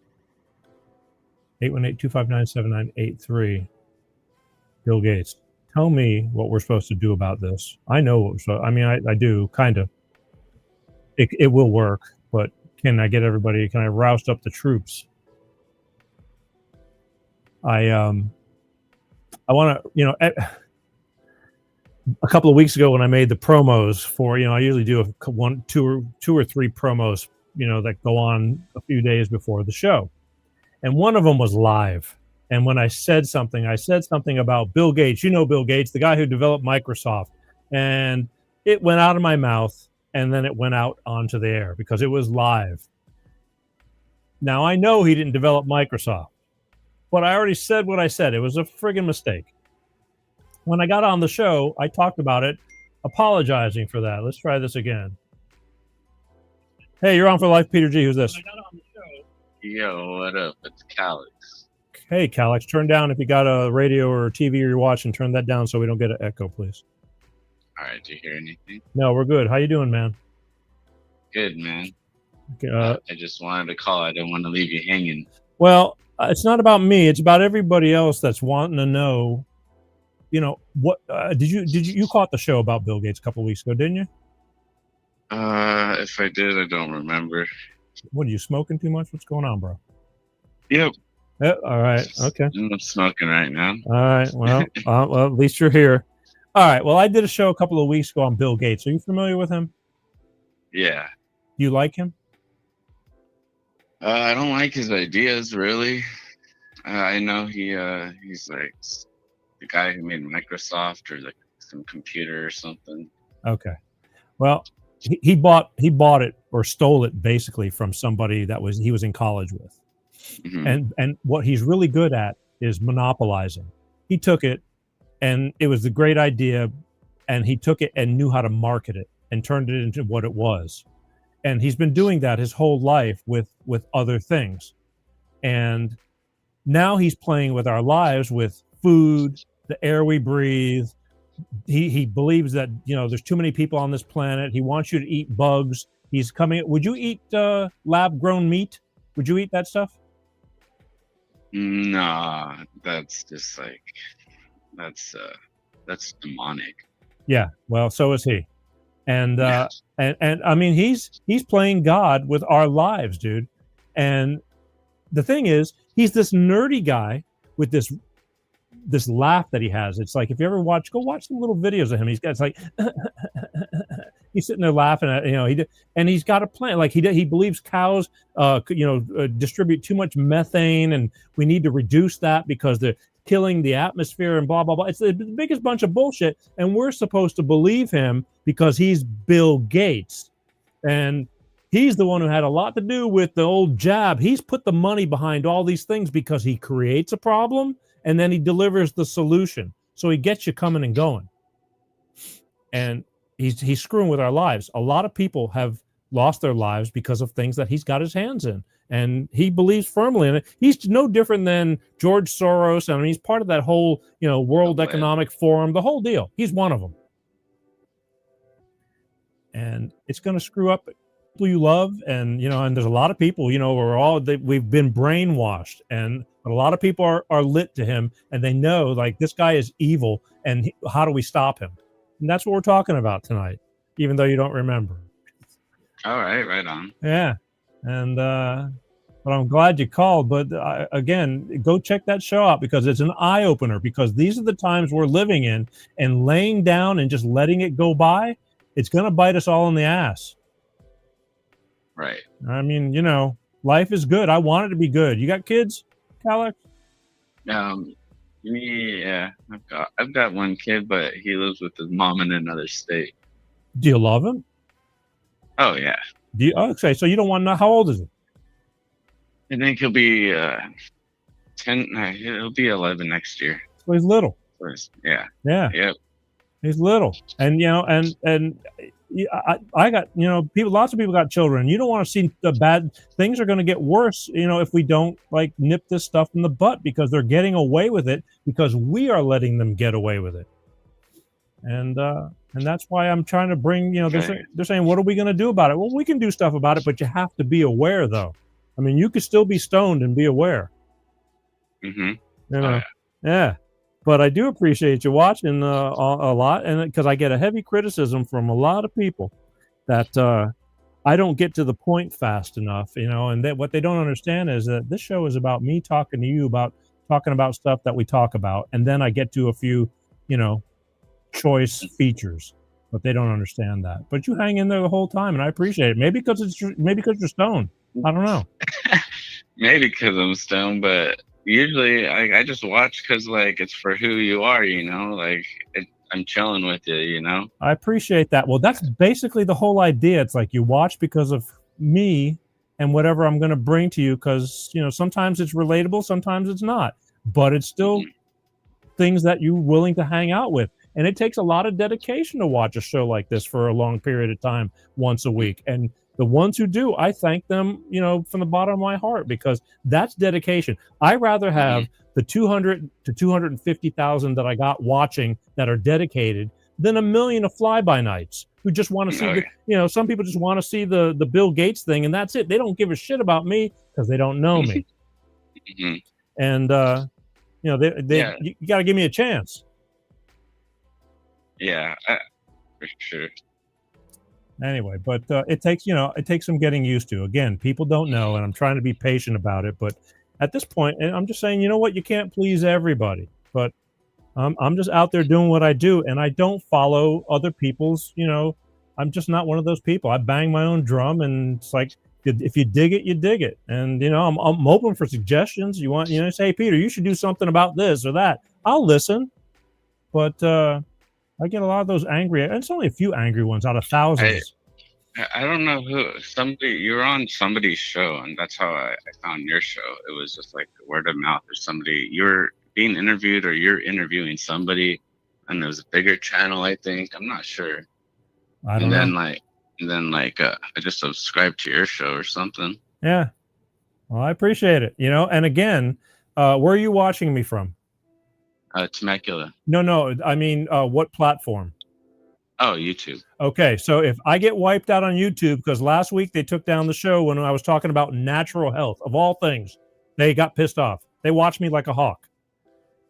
818-259-7983. Bill Gates. Tell me what we're supposed to do about this. I know what we're supposed. I mean, I do kind of. It will work, but can I get everybody? Can I roust up the troops? I want to, a couple of weeks ago when I made the promos for, I usually do two or three promos, that go on a few days before the show, and one of them was live. And when I said something about Bill Gates. Bill Gates, the guy who developed Microsoft, and it went out of my mouth. And then it went out onto the air because it was live. Now, I know he didn't develop Microsoft, but I already said what I said. It was a friggin' mistake. When I got on the show, I talked about it, apologizing for that. Let's try this again. Hey, you're on for Life, Peter G. Who's this? When I got on the show. Yo, what up? It's Calix. Hey, Calix, turn down if you got a radio or a TV you're watching. Turn that down so we don't get an echo, please. All right, did you hear anything? No, we're good. How you doing, man? Good, man. Okay, I just wanted to call. I didn't want to leave you hanging. Well, it's not about me. It's about everybody else that's wanting to know. What did you caught the show about Bill Gates a couple of weeks ago, didn't you? If I did, I don't remember. What are you smoking too much? What's going on, bro? Yep. All right. Okay. I'm smoking right now. All right. Well, well, at least you're here. All right. Well, I did a show a couple of weeks ago on Bill Gates. Are you familiar with him? Yeah. You like him? I don't like his ideas, really. I know he's like the guy who made Microsoft or like some computer or something. Okay. Well, he bought it or stole it basically from somebody he was in college with. Mm-hmm. And what he's really good at is monopolizing. He took it, and it was a great idea, and he took it and knew how to market it and turned it into what it was. And he's been doing that his whole life with other things. And now he's playing with our lives with food, the air we breathe. He believes that, there's too many people on this planet. He wants you to eat bugs. He's coming. Would you eat lab-grown meat? Would you eat that stuff? Nah, that's just like, that's demonic. Yeah, well, so is he. And and I mean, he's playing God with our lives, dude. And the thing is, he's this nerdy guy with this this laugh that he has. It's like if you ever go watch the little videos of him. He's got it's like he's sitting there laughing at and he's got a plan. Like he believes cows distribute too much methane, and we need to reduce that because they're killing the atmosphere and blah blah blah. It's the biggest bunch of bullshit, and we're supposed to believe him because he's Bill Gates, and he's the one who had a lot to do with the old jab. He's put the money behind all these things because he creates a problem and then he delivers the solution. So he gets you coming and going. And he's screwing with our lives. A lot of people have lost their lives because of things that he's got his hands in. And he believes firmly in it. He's no different than George Soros. I mean, he's part of that whole, World Economic Forum, the whole deal. He's one of them. And it's going to screw up people you love. And, and there's a lot of people, we've been brainwashed. And a lot of people are lit to him. And they know, like, this guy is evil. And how do we stop him? And that's what we're talking about tonight, even though you don't remember. All right, right on. Yeah. And, but I'm glad you called. But again, go check that show out because it's an eye opener, because these are the times we're living in, and laying down and just letting it go by, it's going to bite us all in the ass. Right. I mean, life is good. I want it to be good. You got kids, Alex? Yeah, I've got one kid, but he lives with his mom in another state. Do you love him? Oh yeah. Okay, so you don't want to know, how old is he? I think he'll be 10. He'll be 11 next year. So he's little. Yeah. Yeah. Yep. He's little, and I got people. Lots of people got children. You don't want to see the bad things are going to get worse. If we don't like nip this stuff in the butt, because they're getting away with it because we are letting them get away with it. And that's why I'm trying to bring. They're saying, what are we going to do about it? Well, we can do stuff about it, but you have to be aware, though. I mean, you could still be stoned and be aware. Mm-hmm. Yeah. But I do appreciate you watching a lot, and because I get a heavy criticism from a lot of people that I don't get to the point fast enough, and what they don't understand is that this show is about me talking to you about talking about stuff that we talk about, and then I get to a few, choice features, but they don't understand that. But you hang in there the whole time, and I appreciate it. Maybe because you're stoned. I don't know. Maybe because I'm stoned, but usually I just watch because like it's for who you are, I'm chilling with you, I appreciate that. Well, that's basically the whole idea. It's like you watch because of me and whatever I'm going to bring to you, because sometimes it's relatable, sometimes it's not, but it's still things that you're willing to hang out with. And it takes a lot of dedication to watch a show like this for a long period of time, once a week. And the ones who do, I thank them, from the bottom of my heart, because that's dedication. I rather have the 200 to 250,000 that I got watching that are dedicated than a million of fly-by-nights who just want to see some people just want to see the Bill Gates thing, and that's it. They don't give a shit about me because they don't know me. And you got to give me a chance. Yeah, for sure. Anyway, but it takes some getting used to. Again, people don't know, and I'm trying to be patient about it. But at this point, and I'm just saying, you can't please everybody. But I'm just out there doing what I do, and I don't follow other people's. I'm just not one of those people. I bang my own drum, and it's like, if you dig it, you dig it. And I'm open for suggestions. You want say, hey, Peter, you should do something about this or that. I'll listen, but. I get a lot of those angry, and it's only a few angry ones out of thousands. I don't know who. You were on somebody's show, and that's how I found your show. It was just like word of mouth, or somebody you're being interviewed, or you're interviewing somebody, and there was a bigger channel, I think. I'm not sure. I don't know. I just subscribed to your show or something. Yeah. Well, I appreciate it. And again, where are you watching me from? Temecula. No. I mean, what platform? Oh, YouTube. Okay, so if I get wiped out on YouTube, because last week they took down the show when I was talking about natural health, of all things, they got pissed off. They watch me like a hawk.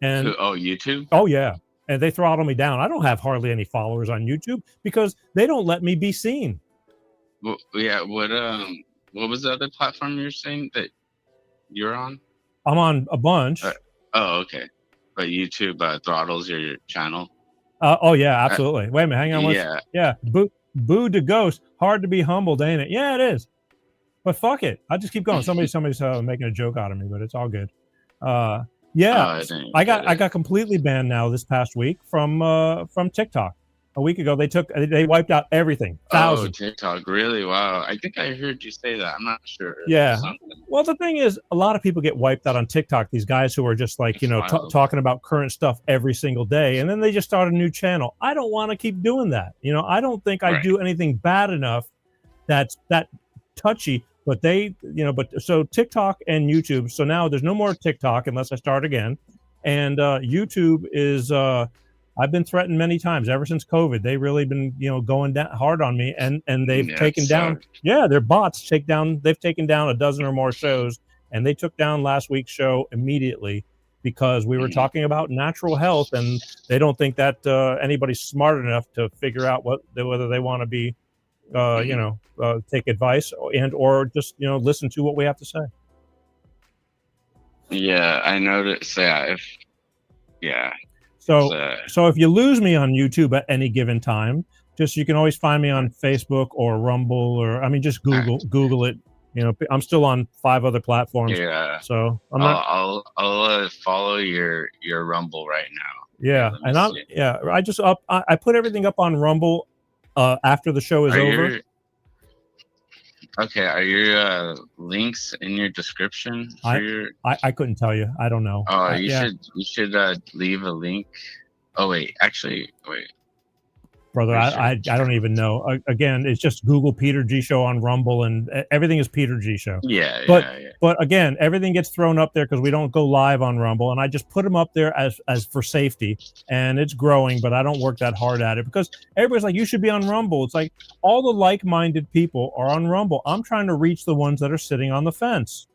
And YouTube? Oh, yeah. And they throttle me down. I don't have hardly any followers on YouTube because they don't let me be seen. Well, yeah. What was the other platform you were saying that you're on? I'm on a bunch. Oh, okay. but YouTube throttles your channel. Oh yeah, absolutely. Wait a minute, hang on. Yeah. Boo to ghost. Hard to be humbled, ain't it? Yeah, it is. But fuck it. I just keep going. Somebody's making a joke out of me, but it's all good. Yeah, I got completely banned now this past week from TikTok. A week ago, they wiped out everything. Thousands. Oh, TikTok, really? Wow. I think I heard you say that. I'm not sure. Yeah. Well, the thing is, a lot of people get wiped out on TikTok. These guys who are just like, talking about current stuff every single day, and then they just start a new channel. I don't want to keep doing that. I don't think I do anything bad enough that's that touchy. But so TikTok and YouTube. So now there's no more TikTok unless I start again, and YouTube is. I've been threatened many times ever since COVID. They've really been, going down hard on me, and they've taken down. Yeah, their bots they've taken down a dozen or more shows, and they took down last week's show immediately because we were talking about natural health, and they don't think that anybody's smart enough to figure out whether they want to be, take advice or just listen to what we have to say. Yeah, I noticed. Yeah. So if you lose me on YouTube at any given time, you can always find me on Facebook or Rumble just Google it. I'm still on 5 other platforms. Yeah. So I'll follow your Rumble right now. Yeah, and I put everything up on Rumble after the show is over. Okay, are your links in your description? I couldn't tell you. I don't know. Oh, you should leave a link. Oh wait, brother, I don't even know. Again, it's just Google Peter G Show on Rumble, and everything is Peter G Show. But again, everything gets thrown up there because we don't go live on Rumble, and I just put them up there as for safety, and it's growing, but I don't work that hard at it because everybody's like, you should be on Rumble. It's like all the like-minded people are on Rumble. I'm trying to reach the ones that are sitting on the fence.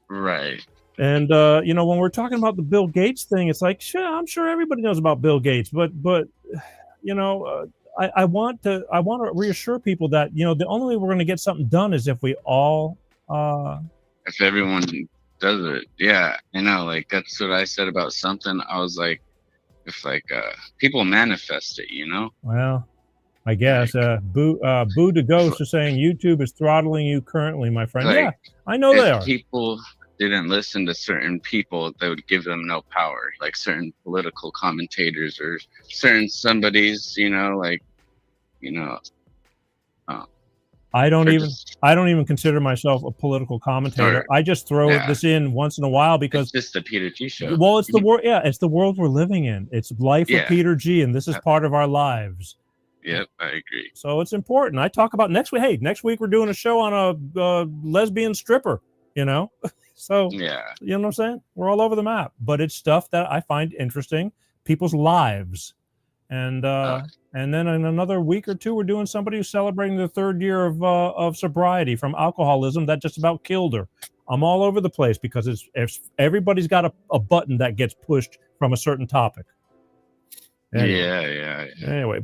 Right. And when we're talking about the Bill Gates thing, it's like, sure, I'm sure everybody knows about Bill Gates, but I want to reassure people that the only way we're going to get something done is if we all if everyone does it. Yeah, I know. Like that's what I said about something. I was like, if people manifest it, Well, I guess Boo to Ghost is saying YouTube is throttling you currently, my friend. Yeah, I know they are. People didn't listen to certain people that would give them no power, like certain political commentators or certain somebody's, I don't even consider myself a political commentator. I just throw this in once in a while because it's just the Peter G Show. Well, it's the world. Yeah, it's the world we're living in. It's life of Peter G, and this is part of our lives. Yep, I agree. So it's important. I talk about next week. Hey, next week we're doing a show on a lesbian stripper. So yeah, you know what I'm saying? We're all over the map, but it's stuff that I find interesting, people's lives. And then in another week or two, we're doing somebody who's celebrating the 3rd year of sobriety from alcoholism that just about killed her. I'm all over the place because everybody's got a button that gets pushed from a certain topic. Yeah. Anyway,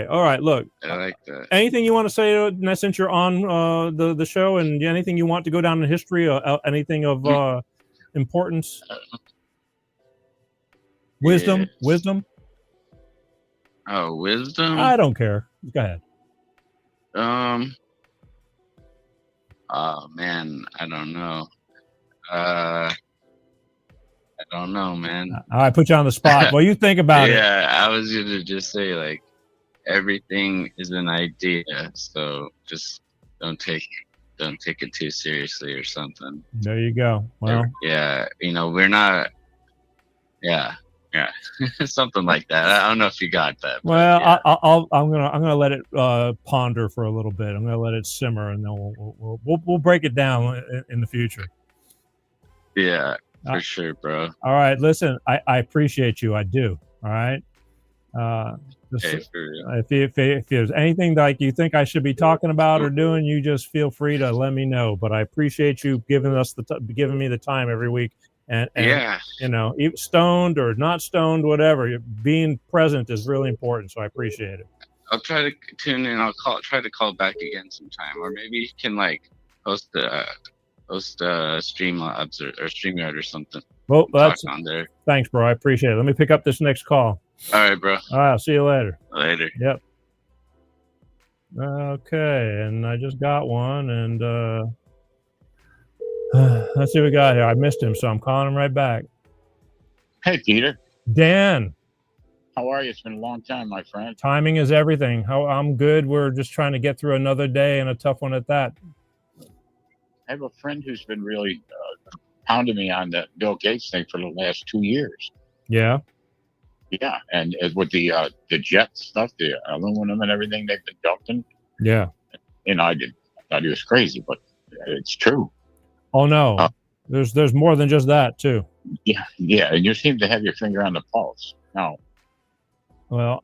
all right, look. I like that. Anything you want to say since you're on the show, and anything you want to go down in history, anything of importance? Wisdom? Oh, wisdom? I don't care. Go ahead. Oh man, I don't know. I don't know, man. I put you on the spot. Well, you think about it. Yeah, I was gonna just say everything is an idea, so just don't take it too seriously or something. There you go. Well, yeah, we're not. Yeah, something like that. I don't know if you got that. Well, yeah. I'm gonna let it ponder for a little bit. I'm gonna let it simmer, and then we'll break it down in the future. Yeah. For sure, bro. All right, listen, I appreciate you. I do. All right. If there's anything like you think I should be talking about or doing, you just feel free to let me know. But I appreciate you giving me the time every week, and stoned or not stoned, whatever. Being present is really important. So I appreciate it. I'll try to tune in. Try to call back again sometime, or maybe you can post Host Streamlabs or StreamYard or something. Well, Talk on there. thanks, bro. I appreciate it. Let me pick up this next call. All right, bro. All right, I'll see you later. Later. Yep. Okay, and I just got one, and let's see what we got here. I missed him, so I'm calling him right back. Hey, Peter. Dan. How are you? It's been a long time, my friend. Timing is everything. I'm good. We're just trying to get through another day, and a tough one at that. I have a friend who's been really pounding me on the Bill Gates thing for the last 2 years. Yeah. Yeah, and with the jet stuff, the aluminum and everything they've been dumping. Yeah. And I thought he was crazy, but it's true. Oh no, there's more than just that too. Yeah, and you seem to have your finger on the pulse. No. Well,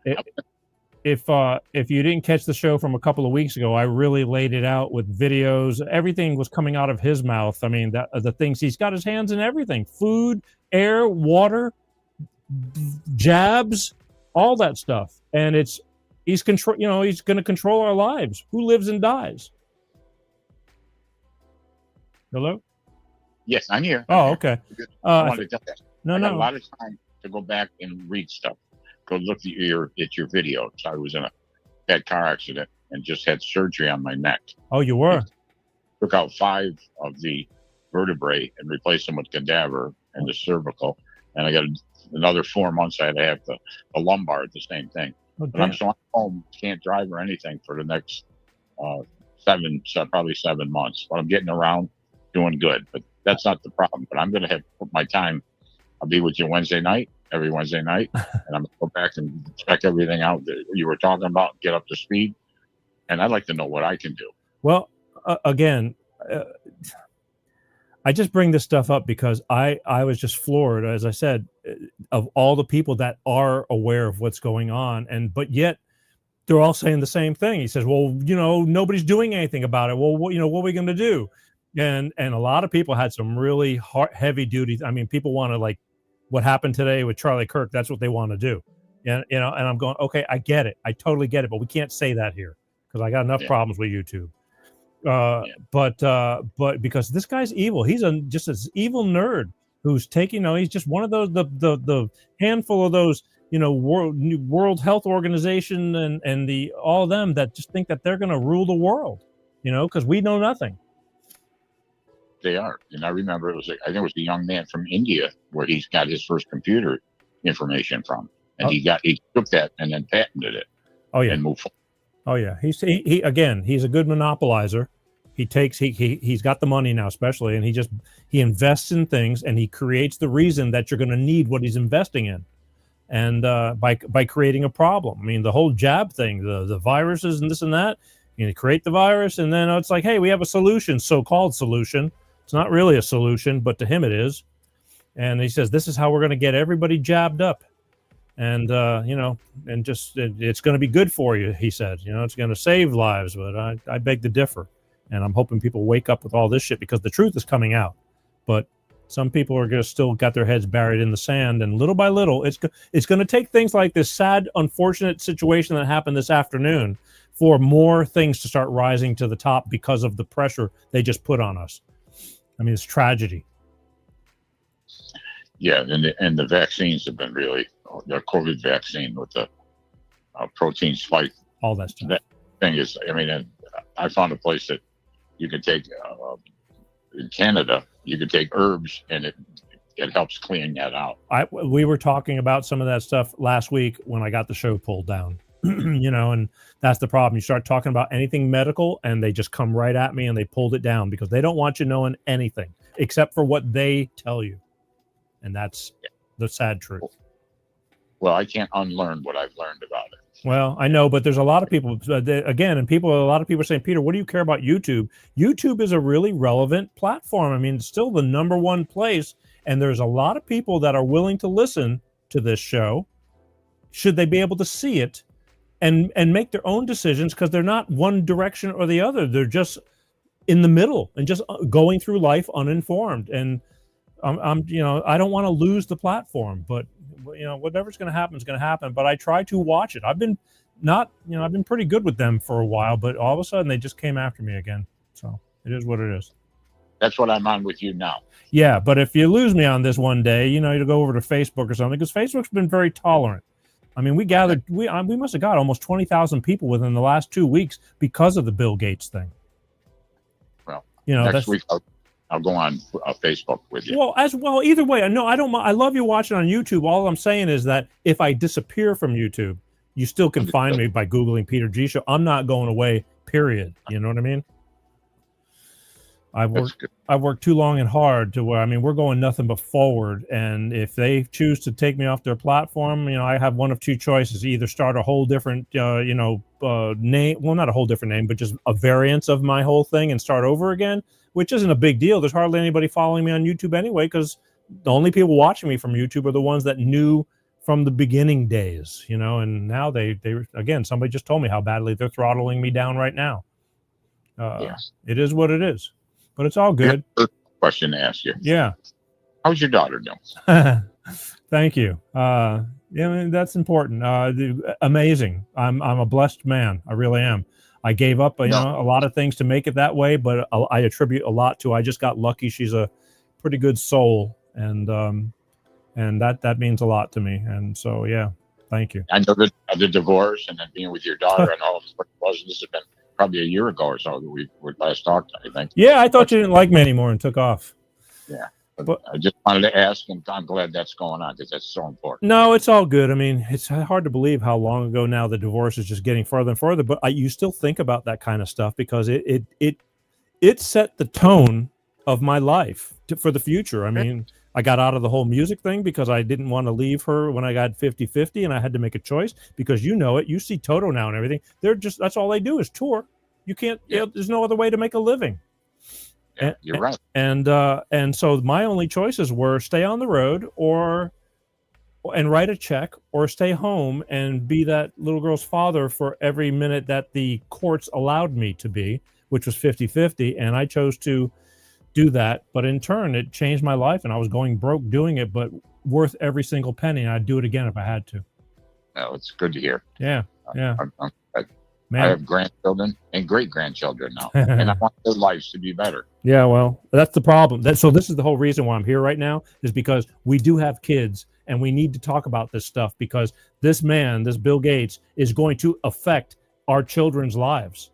if you didn't catch the show from a couple of weeks ago, I really laid it out with videos. Everything was coming out of his mouth. I mean, the things he's got his hands in everything: food, air, water, jabs, all that stuff. And he's control. You know, he's going to control our lives. Who lives and dies? Hello? Yes, I'm here. Oh, okay. I wanted to tell that. No. I got a lot of time to go back and read stuff. Go look at your video. So I was in a bad car accident and just had surgery on my neck. Oh, you were? Took out 5 of the vertebrae and replaced them with cadaver and the cervical. And I got another 4 months I had to have the lumbar, the same thing. Oh, but I'm home, can't drive or anything for the next probably 7 months. But I'm getting around, doing good. But that's not the problem. But I'm going to have my time. I'll be with you every Wednesday night, and I'm going to go back and check everything out that you were talking about, get up to speed. And I'd like to know what I can do. Well, again, I just bring this stuff up because I was just floored, as I said, of all the people that are aware of what's going on, but yet they're all saying the same thing. He says, well, you know, nobody's doing anything about it. Well, what are we going to do? And a lot of people had some really heavy duty. I mean, people want to, like what happened today with Charlie Kirk. That's what they want to do. And, and I'm going, okay, I get it. I totally get it. But we can't say that here because I got enough problems with YouTube. But because this guy's evil, he's just an evil nerd who's taking, he's just one of those, the handful of those, World Health Organization and all of them that just think that they're going to rule the world, because we know nothing. They are. And I remember I think it was a young man from India where he's got his first computer information from. And he took that and then patented it. Oh yeah. And moved forward. Oh yeah. He's a good monopolizer. He's got the money now, especially, and he invests in things and he creates the reason that you're going to need what he's investing in. And by creating a problem. I mean, the whole jab thing, the viruses and this and that, you create the virus and then it's like, hey, we have a solution, so-called solution. It's not really a solution, but to him it is. And he says, this is how we're going to get everybody jabbed up. And, it's going to be good for you, he said. It's going to save lives, but I beg to differ. And I'm hoping people wake up with all this shit because the truth is coming out. But some people are going to still got their heads buried in the sand. And little by little, it's going to take things like this sad, unfortunate situation that happened this afternoon for more things to start rising to the top because of the pressure they just put on us. I mean, it's tragedy. Yeah, and the vaccines have been really, the COVID vaccine with the protein spike. All that stuff. That thing is, I found a place that you can take, in Canada, you can take herbs and it helps clean that out. We were talking about some of that stuff last week when I got the show pulled down. And that's the problem. You start talking about anything medical and they just come right at me and they pulled it down because they don't want you knowing anything except for what they tell you. And that's the sad truth. Well, I can't unlearn what I've learned about it. Well, I know, but there's a lot of people, a lot of people are saying, Peter, what do you care about YouTube? YouTube is a really relevant platform. I mean, it's still the number one place. And there's a lot of people that are willing to listen to this show. Should they be able to see it and make their own decisions because they're not one direction or the other. They're just in the middle and just going through life uninformed. And I don't want to lose the platform, but whatever's going to happen is going to happen. But I try to watch it. I've been pretty good with them for a while, but all of a sudden they just came after me again. So it is what it is. That's what I'm on with you now. Yeah, but if you lose me on this one day, you know, you go over to Facebook or something, because Facebook's been very tolerant. I mean, we must have got almost 20,000 people within the last 2 weeks because of the Bill Gates thing. Well, you know, next week I'll go on Facebook with you. Well, as well, either way, no, I don't. I love you watching on YouTube. All I'm saying is that if I disappear from YouTube, you still can find me by Googling Peter G Show. I'm not going away. Period. You know what I mean? I've worked too long and hard to where, I mean, we're going nothing but forward. And if they choose to take me off their platform, you know, I have one of two choices: either start a whole different, name, well, not a whole different name, but just a variance of my whole thing and start over again, which isn't a big deal. There's hardly anybody following me on YouTube anyway, because the only people watching me from YouTube are the ones that knew from the beginning days, you know, and now they again, somebody just told me how badly they're throttling me down right now. Yes. It is what it is. But it's all good. Question to ask you. Yeah. How's your daughter doing? Thank you. Yeah, I mean, that's important. Amazing. I'm a blessed man. I really am. I gave up, a lot of things to make it that way, but I attribute a lot to. I just got lucky. She's a pretty good soul, and that means a lot to me. And so, yeah, thank you. I know that the divorce and then being with your daughter and all of what it was. This has been probably a year ago or so that we last talked, I think. Yeah, I thought you didn't like me anymore and took off. Yeah, but I just wanted to ask, and I'm glad that's going on because that's so important. No, it's all good. I mean, it's hard to believe how long ago now the divorce is just getting further and further. But you still think about that kind of stuff because it set the tone of my life for the future. I mean, I got out of the whole music thing because I didn't want to leave her when I got 50-50, and I had to make a choice because you know it. You see Toto now and everything. That's all they do is tour. You can't. There's no other way to make a living. Yeah, you're right. And so my only choices were stay on the road and write a check, or stay home and be that little girl's father for every minute that the courts allowed me to be, which was 50-50. And I chose to do that. But in turn, it changed my life, and I was going broke doing it, but worth every single penny. And I'd do it again if I had to. Oh, it's good to hear. Yeah. Yeah. I have grandchildren and great-grandchildren now, and I want their lives to be better. Yeah, well, that's the problem. So this is the whole reason why I'm here right now, is because we do have kids, and we need to talk about this stuff because this Bill Gates, is going to affect our children's lives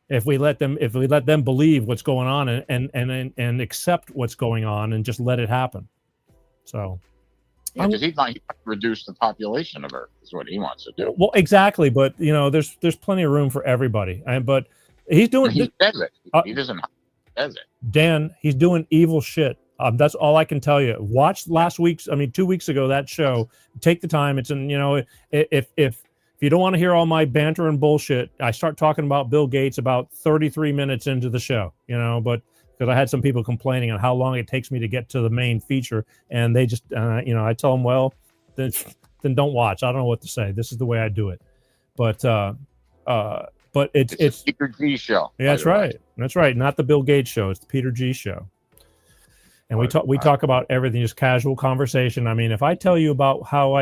if we let them believe what's going on and accept what's going on and just let it happen. So. Yeah, because he might reduce the population of Earth is what he wants to do. Well, exactly, but there's plenty of room for everybody, but he's doing. He says it. He doesn't says it. Dan, he's doing evil shit. That's all I can tell you. Watch 2 weeks ago that show. Take the time. It's if you don't want to hear all my banter and bullshit, I start talking about Bill Gates about 33 minutes into the show. But. Because I had some people complaining on how long it takes me to get to the main feature, and they just, I tell them, well, then don't watch. I don't know what to say. This is the way I do it. But it's Peter G show. Yeah, that's right. That's right. Not the Bill Gates show. It's the Peter G show. And we talk about everything, just casual conversation. I mean, if I tell you about how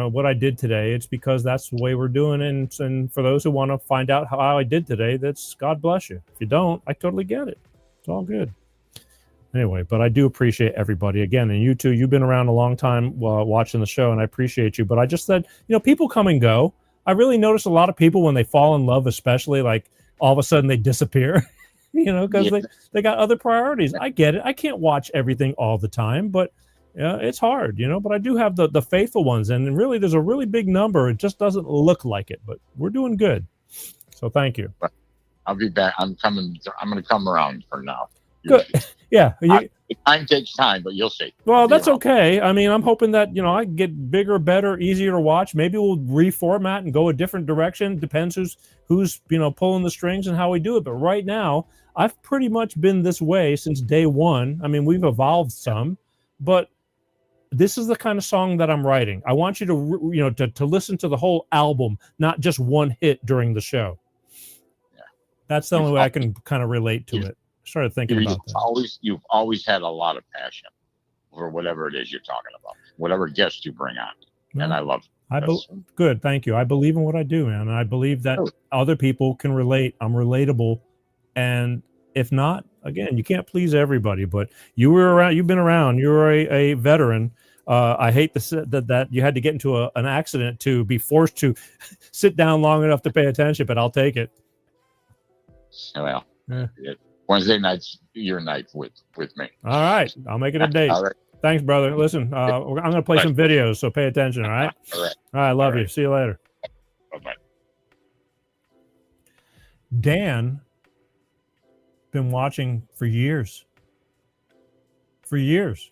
what I did today, it's because that's the way we're doing it. And for those who want to find out how I did today, that's God bless you. If you don't, I totally get it. It's all good. Anyway, but I do appreciate everybody. Again, and you too, you've been around a long time watching the show, and I appreciate you. But I just said, people come and go. I really notice a lot of people when they fall in love, especially, like all of a sudden they disappear, because they got other priorities. I get it. I can't watch everything all the time, but it's hard, but I do have the faithful ones. And really, there's a really big number. It just doesn't look like it, but we're doing good. So thank you. I'll be back. I'm going to come around for now. Good. Yeah. Time takes time, but you'll see. Well, that's okay. I mean, I'm hoping that, I get bigger, better, easier to watch. Maybe we'll reformat and go a different direction. Depends who's pulling the strings and how we do it. But right now, I've pretty much been this way since day one. I mean, we've evolved some, but this is the kind of song that I'm writing. I want you to, to listen to the whole album, not just one hit during the show. That's the only way I can kind of relate to it. I started thinking about that. You've always had a lot of passion for whatever it is you're talking about, whatever guest you bring on. And I love it. Good. Thank you. I believe in what I do, man. And I believe that other people can relate. I'm relatable. And if not, again, you can't please everybody, but you were around. You've been around. You're a veteran. I hate that you had to get into an accident to be forced to sit down long enough to pay attention, but I'll take it. Well, Yeah. Wednesday night's your night with me. All right, I'll make it a date. All right. Thanks, brother. Listen, I'm going to play some videos, so pay attention. All right. All right. All right. Love you. See you later. Bye-bye. Dan, been watching for years. For years.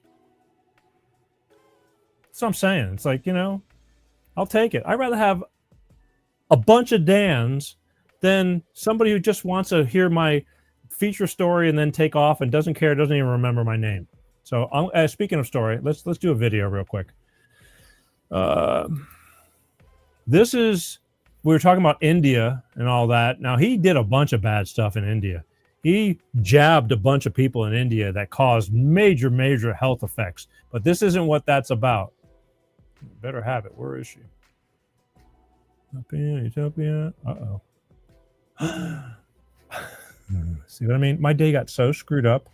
That's what I'm saying. It's like, I'll take it. I'd rather have a bunch of Dans than somebody who just wants to hear my feature story and then take off and doesn't care, doesn't even remember my name. So, speaking of story, let's do a video real quick. This is, we were talking about India and all that. Now, he did a bunch of bad stuff in India. He jabbed a bunch of people in India that caused major, major health effects. But this isn't what that's about. Better have it. Where is she? Utopia. Uh-oh. See what I mean? My day got so screwed up.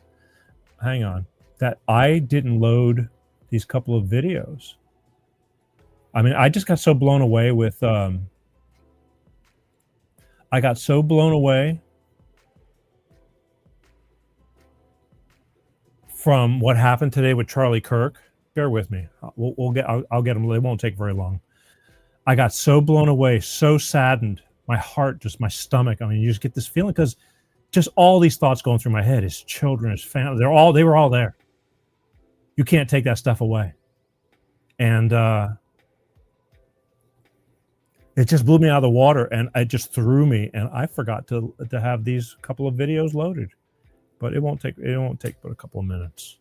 Hang on. That I didn't load these couple of videos. I mean, I just got so blown away with I got so blown away from what happened today with Charlie Kirk. Bear with me. I'll get them. It won't take very long. I got so blown away, so saddened. My heart, just my stomach. I mean, you just get this feeling because just all these thoughts going through my head. His children, his family, they were all there. You can't take that stuff away. And it just blew me out of the water, and it just threw me. And I forgot to have these couple of videos loaded, but it won't take but a couple of minutes.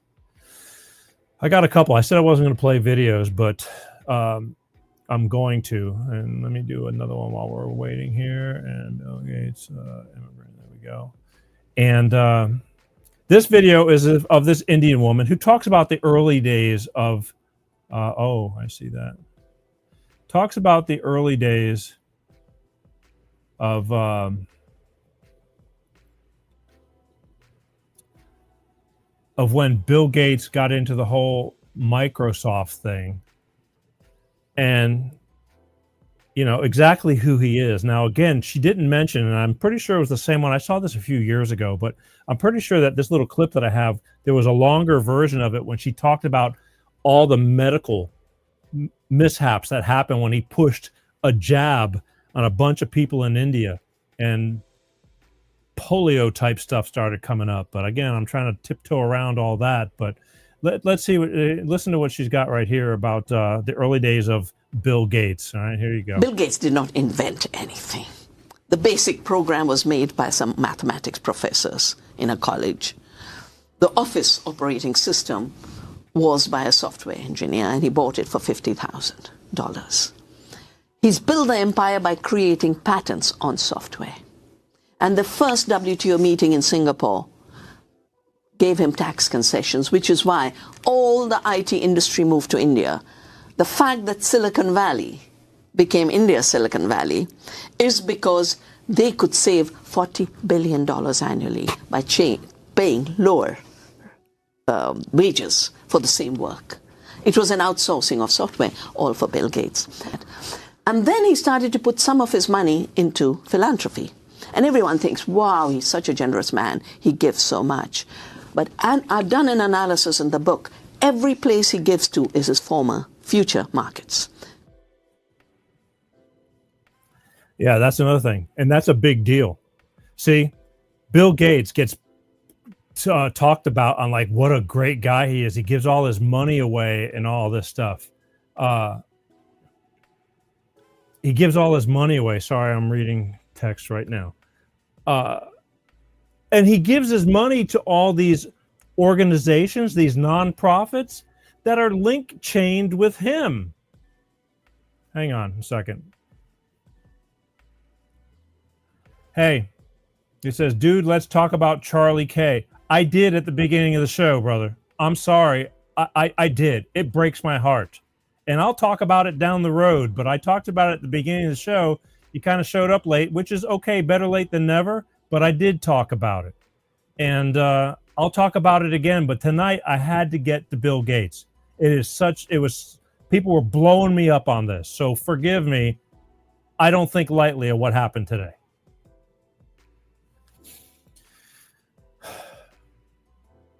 I got a couple. I said I wasn't going to play videos, but I'm going to. And let me do another one while we're waiting here. And Bill Gates, immigrant. There we go. And this video is of this Indian woman who talks about the early days of. Oh, I see that. Talks about the early days of when Bill Gates got into the whole Microsoft thing, and exactly who he is. Now, again, she didn't mention, and I'm pretty sure it was the same one. I saw this a few years ago, but I'm pretty sure that this little clip that I have, there was a longer version of it when she talked about all the medical mishaps that happened when he pushed a jab on a bunch of people in India, and polio type stuff started coming up. But again, I'm trying to tiptoe around all that. But let's see. Listen to what she's got right here about the early days of Bill Gates. All right, here you go. Bill Gates did not invent anything. The basic program was made by some mathematics professors in a college. The office operating system was by a software engineer, and he bought it for $50,000. He's built the empire by creating patents on software. And the first WTO meeting in Singapore gave him tax concessions, which is why all the IT industry moved to India. The fact that Silicon Valley became India's Silicon Valley is because they could save $40 billion annually by paying lower wages for the same work. It was an outsourcing of software, all for Bill Gates. And then he started to put some of his money into philanthropy. And everyone thinks, wow, he's such a generous man. He gives so much. But I've done an analysis in the book. Every place he gives to is his future markets. Yeah, that's another thing. And that's a big deal. See, Bill Gates gets talked about on like what a great guy he is. He gives all his money away and all this stuff. He gives all his money away. Sorry, I'm reading text right now. And he gives his money to all these organizations, these nonprofits that are link chained with him. Hang on a second. Hey, he says, dude, let's talk about Charlie K. I did at the beginning of the show, brother. I'm sorry. I did. It breaks my heart. And I'll talk about it down the road, but I talked about it at the beginning of the show. You kind of showed up late, which is okay, better late than never, but I did talk about it. And I'll talk about it again, but tonight I had to get to Bill Gates. People were blowing me up on this, so forgive me. I don't think lightly of what happened today.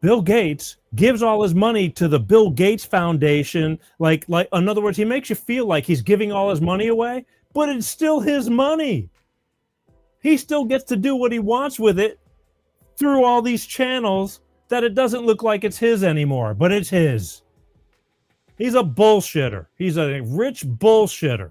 Bill Gates gives all his money to the Bill Gates Foundation. Like, in other words, he makes you feel like he's giving all his money away, but it's still his money. He still gets to do what he wants with it through all these channels that it doesn't look like it's his anymore, but it's his. He's a bullshitter. He's a rich bullshitter.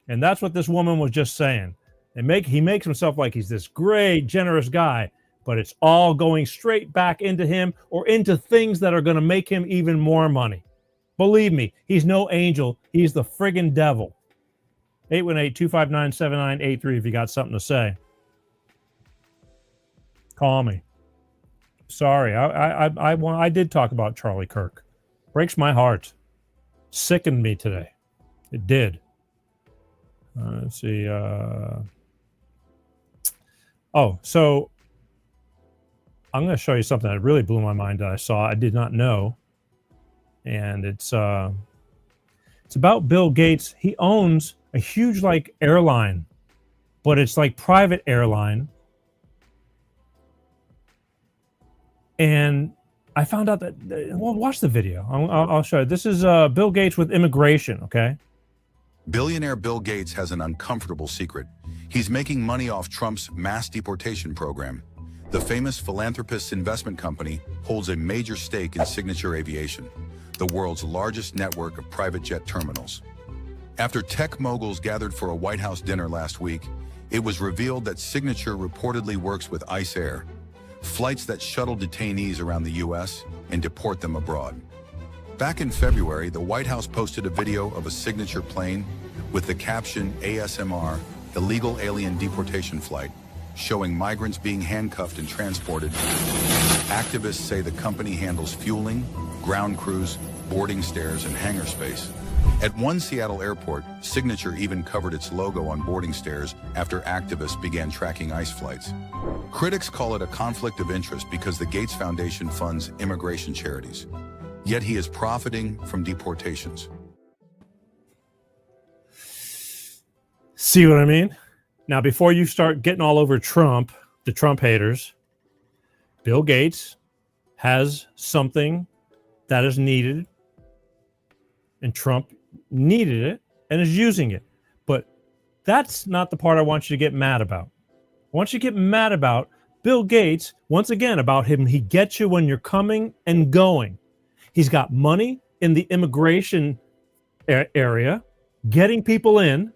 And that's what this woman was just saying. He makes himself like he's this great, generous guy, but it's all going straight back into him or into things that are going to make him even more money. Believe me, he's no angel. He's the friggin' devil. 818-259-7983 if you got something to say. Call me. Sorry, I did talk about Charlie Kirk. Breaks my heart. Sickened me today. It did. Let's see. So I'm going to show you something that really blew my mind that I saw. I did not know. And it's about Bill Gates. He owns a huge airline, but it's private airline. And I found out that, well, watch the video. I'll show you. This is Bill Gates with immigration, okay? Billionaire Bill Gates has an uncomfortable secret. He's making money off Trump's mass deportation program. The famous philanthropist's investment company holds a major stake in Signature Aviation, the world's largest network of private jet terminals. After tech moguls gathered for a White House dinner last week, it was revealed that Signature reportedly works with ICE Air, flights that shuttle detainees around the U.S. and deport them abroad. Back in February, the White House posted a video of a Signature plane with the caption ASMR, Illegal Alien Deportation Flight, showing migrants being handcuffed and transported. Activists say the company handles fueling, ground crews, boarding stairs, and hangar space. At one Seattle airport, Signature even covered its logo on boarding stairs after activists began tracking ICE flights. Critics call it a conflict of interest because the Gates Foundation funds immigration charities. Yet he is profiting from deportations. See what I mean? Now, before you start getting all over Trump, the Trump haters, Bill Gates has something that is needed, and Trump needed it and is using it. But that's not the part I want you to get mad about. I want you to get mad about Bill Gates, once again, about him. He gets you when you're coming and going. He's got money in the immigration area, getting people in,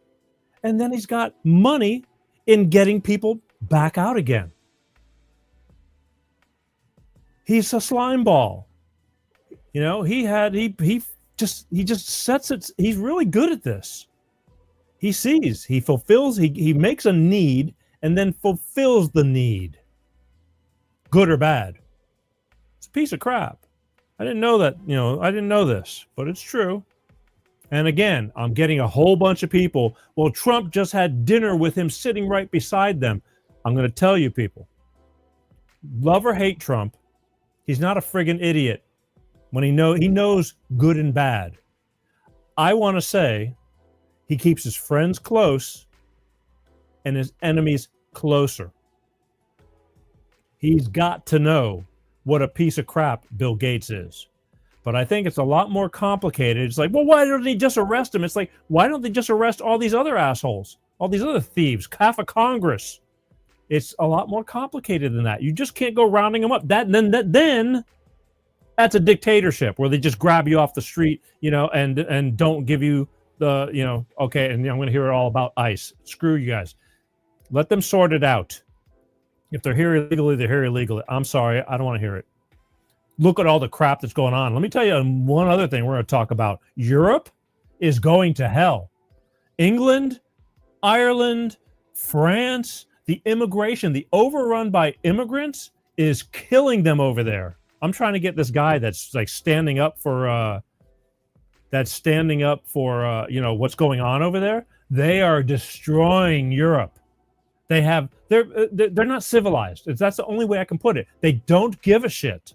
and then he's got money in getting people back out again. He's a slime ball. You know, he just sets it. He's really good at this. He sees, he fulfills, he makes a need and then fulfills the need. Good or bad. It's a piece of crap. I didn't know that, I didn't know this, but it's true. And again, I'm getting a whole bunch of people. Well, Trump just had dinner with him sitting right beside them. I'm going to tell you people, love or hate Trump, he's not a friggin' idiot when he knows good and bad. I want to say he keeps his friends close and his enemies closer. He's got to know what a piece of crap Bill Gates is. But I think it's a lot more complicated. It's like, well, why don't they just arrest him? It's like, why don't they just arrest all these other assholes, all these other thieves, half of Congress? It's a lot more complicated than that. You just can't go rounding them up. Then that's a dictatorship where they just grab you off the street, and don't give you the, okay, and I'm going to hear it all about ICE. Screw you guys. Let them sort it out. If they're here illegally, they're here illegally. I'm sorry, I don't want to hear it. Look at all the crap that's going on. Let me tell you one other thing we're going to talk about. Europe is going to hell. England, Ireland, France, the immigration, the overrun by immigrants is killing them over there. I'm trying to get this guy that's standing up for what's going on over there. They are destroying Europe. They're not civilized. That's the only way I can put it. They don't give a shit,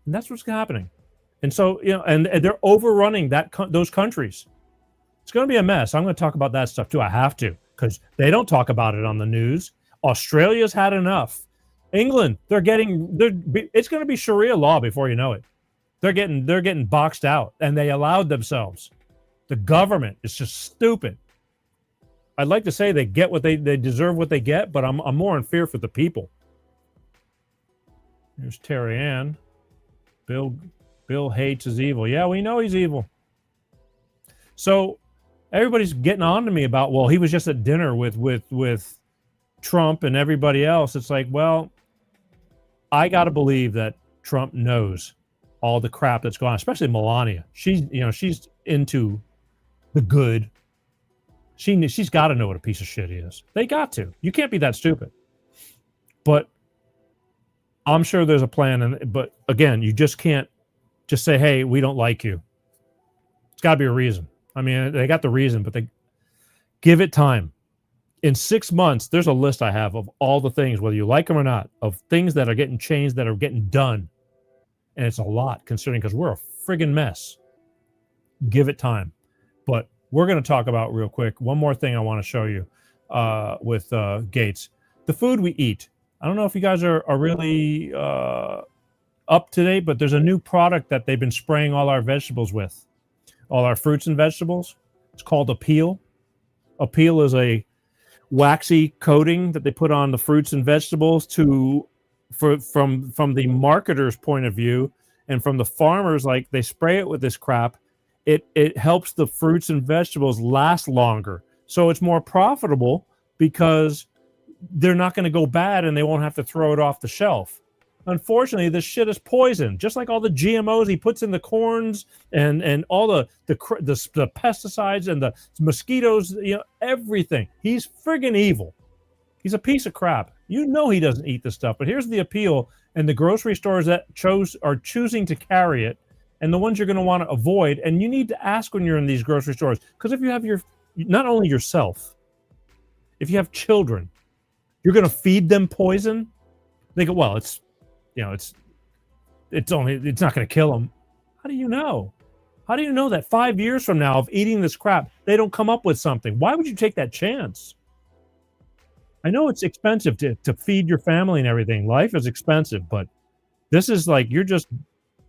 and that's what's happening. And so, and they're overrunning those countries. It's going to be a mess. I'm going to talk about that stuff too. I have to, because they don't talk about it on the news. Australia's had enough. England, it's going to be Sharia law before you know it. They're getting boxed out, and they allowed themselves. The government is just stupid. I'd like to say they get what they deserve what they get, but I'm more in fear for the people. Here's Terry Ann. Bill hates is evil. Yeah, we know he's evil. So everybody's getting on to me about, well, he was just at dinner with Trump and everybody else. It's like, well, I got to believe that Trump knows all the crap that's going on, especially Melania. She's into the good. She's got to know what a piece of shit he is. They got to. You can't be that stupid. But I'm sure there's a plan. But again, you just can't just say, hey, we don't like you. It's got to be a reason. I mean, they got the reason, but they give it time. In 6 months, there's a list I have of all the things, whether you like them or not, of things that are getting changed, that are getting done. And it's a lot, considering, because we're a friggin' mess. Give it time. But we're going to talk about real quick one more thing I want to show you with Gates. The food we eat. I don't know if you guys are really up to date, but there's a new product that they've been spraying all our vegetables with, all our fruits and vegetables. It's called a peel. A peel is a waxy coating that they put on the fruits and vegetables from the marketer's point of view, and from the farmers, like, they spray it with this crap. It helps the fruits and vegetables last longer. So it's more profitable because they're not going to go bad and they won't have to throw it off the shelf. Unfortunately, this shit is poison, just like all the GMOs he puts in the corns and all the pesticides and the mosquitoes, everything. He's friggin' evil. He's a piece of crap. He doesn't eat this stuff. But here's the appeal, and the grocery stores that are choosing to carry it, and the ones you're going to want to avoid. And you need to ask when you're in these grocery stores, because if you have not only yourself, if you have children, you're going to feed them poison. They go, well, it's not going to kill them. How do you know? How do you know that 5 years from now of eating this crap, they don't come up with something? Why would you take that chance? I know it's expensive to feed your family and everything. Life is expensive, but this is like,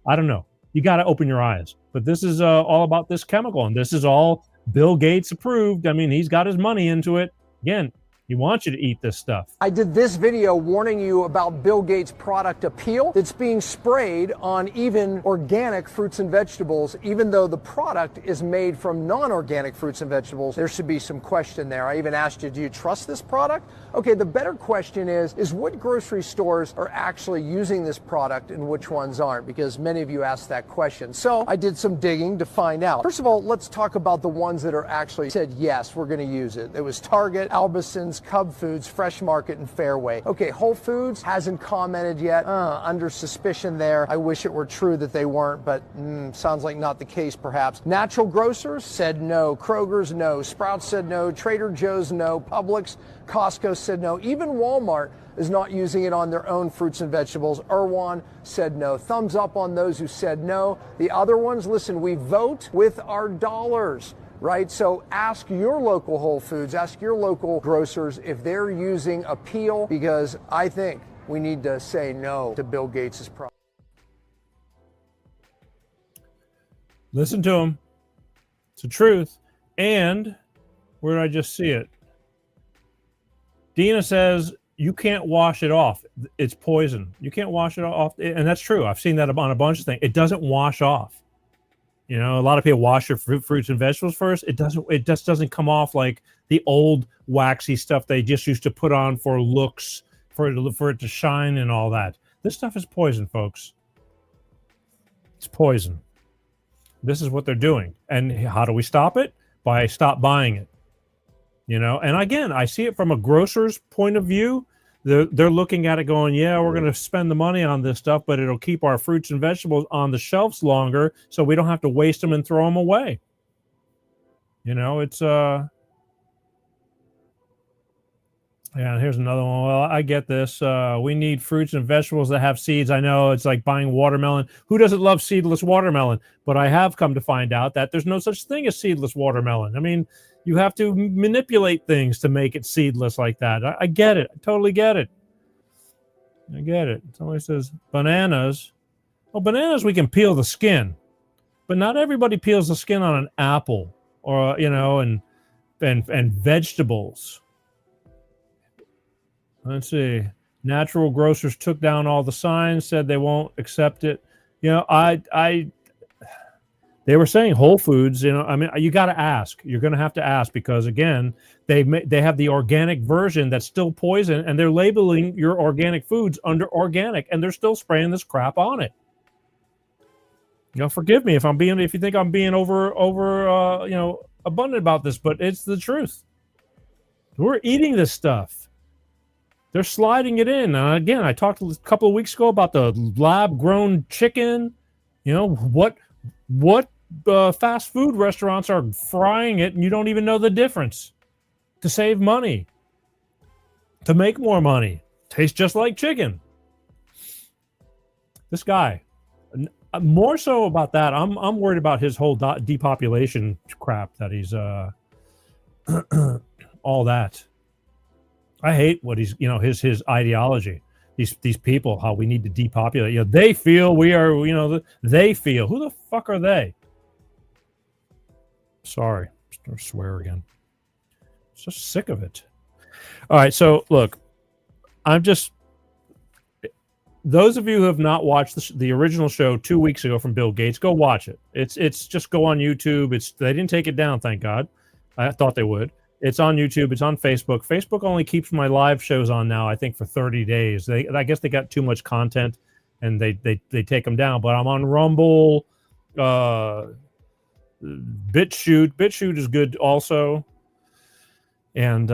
I don't know. You got to open your eyes. But this is all about this chemical, and this is all Bill Gates approved. I mean, he's got his money into it. Again, he wants you to eat this stuff. I did this video warning you about Bill Gates' product Appeal that's being sprayed on even organic fruits and vegetables. Even though the product is made from non-organic fruits and vegetables, there should be some question there. I even asked you, do you trust this product? Okay, the better question is what grocery stores are actually using this product and which ones aren't? Because many of you asked that question. So I did some digging to find out. First of all, let's talk about the ones that are actually said, yes, we're going to use it. It was Target, Albertsons, Cub Foods, Fresh Market, and Fairway. Okay, Whole Foods hasn't commented yet. Under suspicion there. I wish it were true that they weren't, but sounds like not the case perhaps. Natural Grocers said no. Kroger's no. Sprouts said no. Trader Joe's no. Publix, Costco said no. Even Walmart is not using it on their own fruits and vegetables. Erewhon said no. Thumbs up on those who said no. The other ones, listen, we vote with our dollars. Right? So ask your local Whole Foods, ask your local grocers if they're using Appeal, because I think we need to say no to Bill Gates' product. Listen to him. It's the truth. And where did I just see it? Dina says you can't wash it off. It's poison. You can't wash it off. And that's true. I've seen that on a bunch of things. It doesn't wash off. A lot of people wash their fruits and vegetables first. It just doesn't come off like the old waxy stuff they just used to put on for looks, for it to shine and all that. This stuff is poison, folks. It's poison. This is what they're doing. And how do we stop it? By stop buying it. And again, I see it from a grocer's point of view. They're looking at it going, yeah, we're going to spend the money on this stuff, but it'll keep our fruits and vegetables on the shelves longer so we don't have to waste them and throw them away. It's Yeah, and here's another one. Well, I get this. We need fruits and vegetables that have seeds. I know it's like buying watermelon. Who doesn't love seedless watermelon? But I have come to find out that there's no such thing as seedless watermelon. I mean, you have to manipulate things to make it seedless like that. I get it. I totally get it. I get it. Somebody says bananas. Well, bananas, we can peel the skin, but not everybody peels the skin on an apple or, and vegetables. Let's see. Natural grocers took down all the signs, said they won't accept it. They were saying Whole Foods, you got to ask. You're going to have to ask because, again, they have the organic version that's still poison, and they're labeling your organic foods under organic, and they're still spraying this crap on it. Forgive me if you think I'm being over abundant about this, but it's the truth. We're eating this stuff. They're sliding it in. Again, I talked a couple of weeks ago about the lab-grown chicken. What fast food restaurants are frying it, and you don't even know the difference. To save money, to make more money, tastes just like chicken. This guy, more so about that. I'm worried about his whole depopulation crap that he's all that. I hate what he's, his ideology. These people, how we need to depopulate. They feel we are, they feel. Who the fuck are they? Sorry, I swear again. So sick of it. All right, so look, those of you who have not watched the original show 2 weeks ago from Bill Gates, go watch it. It's just go on YouTube. They didn't take it down, thank God. I thought they would. It's on YouTube. It's on Facebook. Facebook only keeps my live shows on now, I think, for 30 days. I guess they got too much content, and they take them down. But I'm on Rumble, BitChute. BitChute is good also, and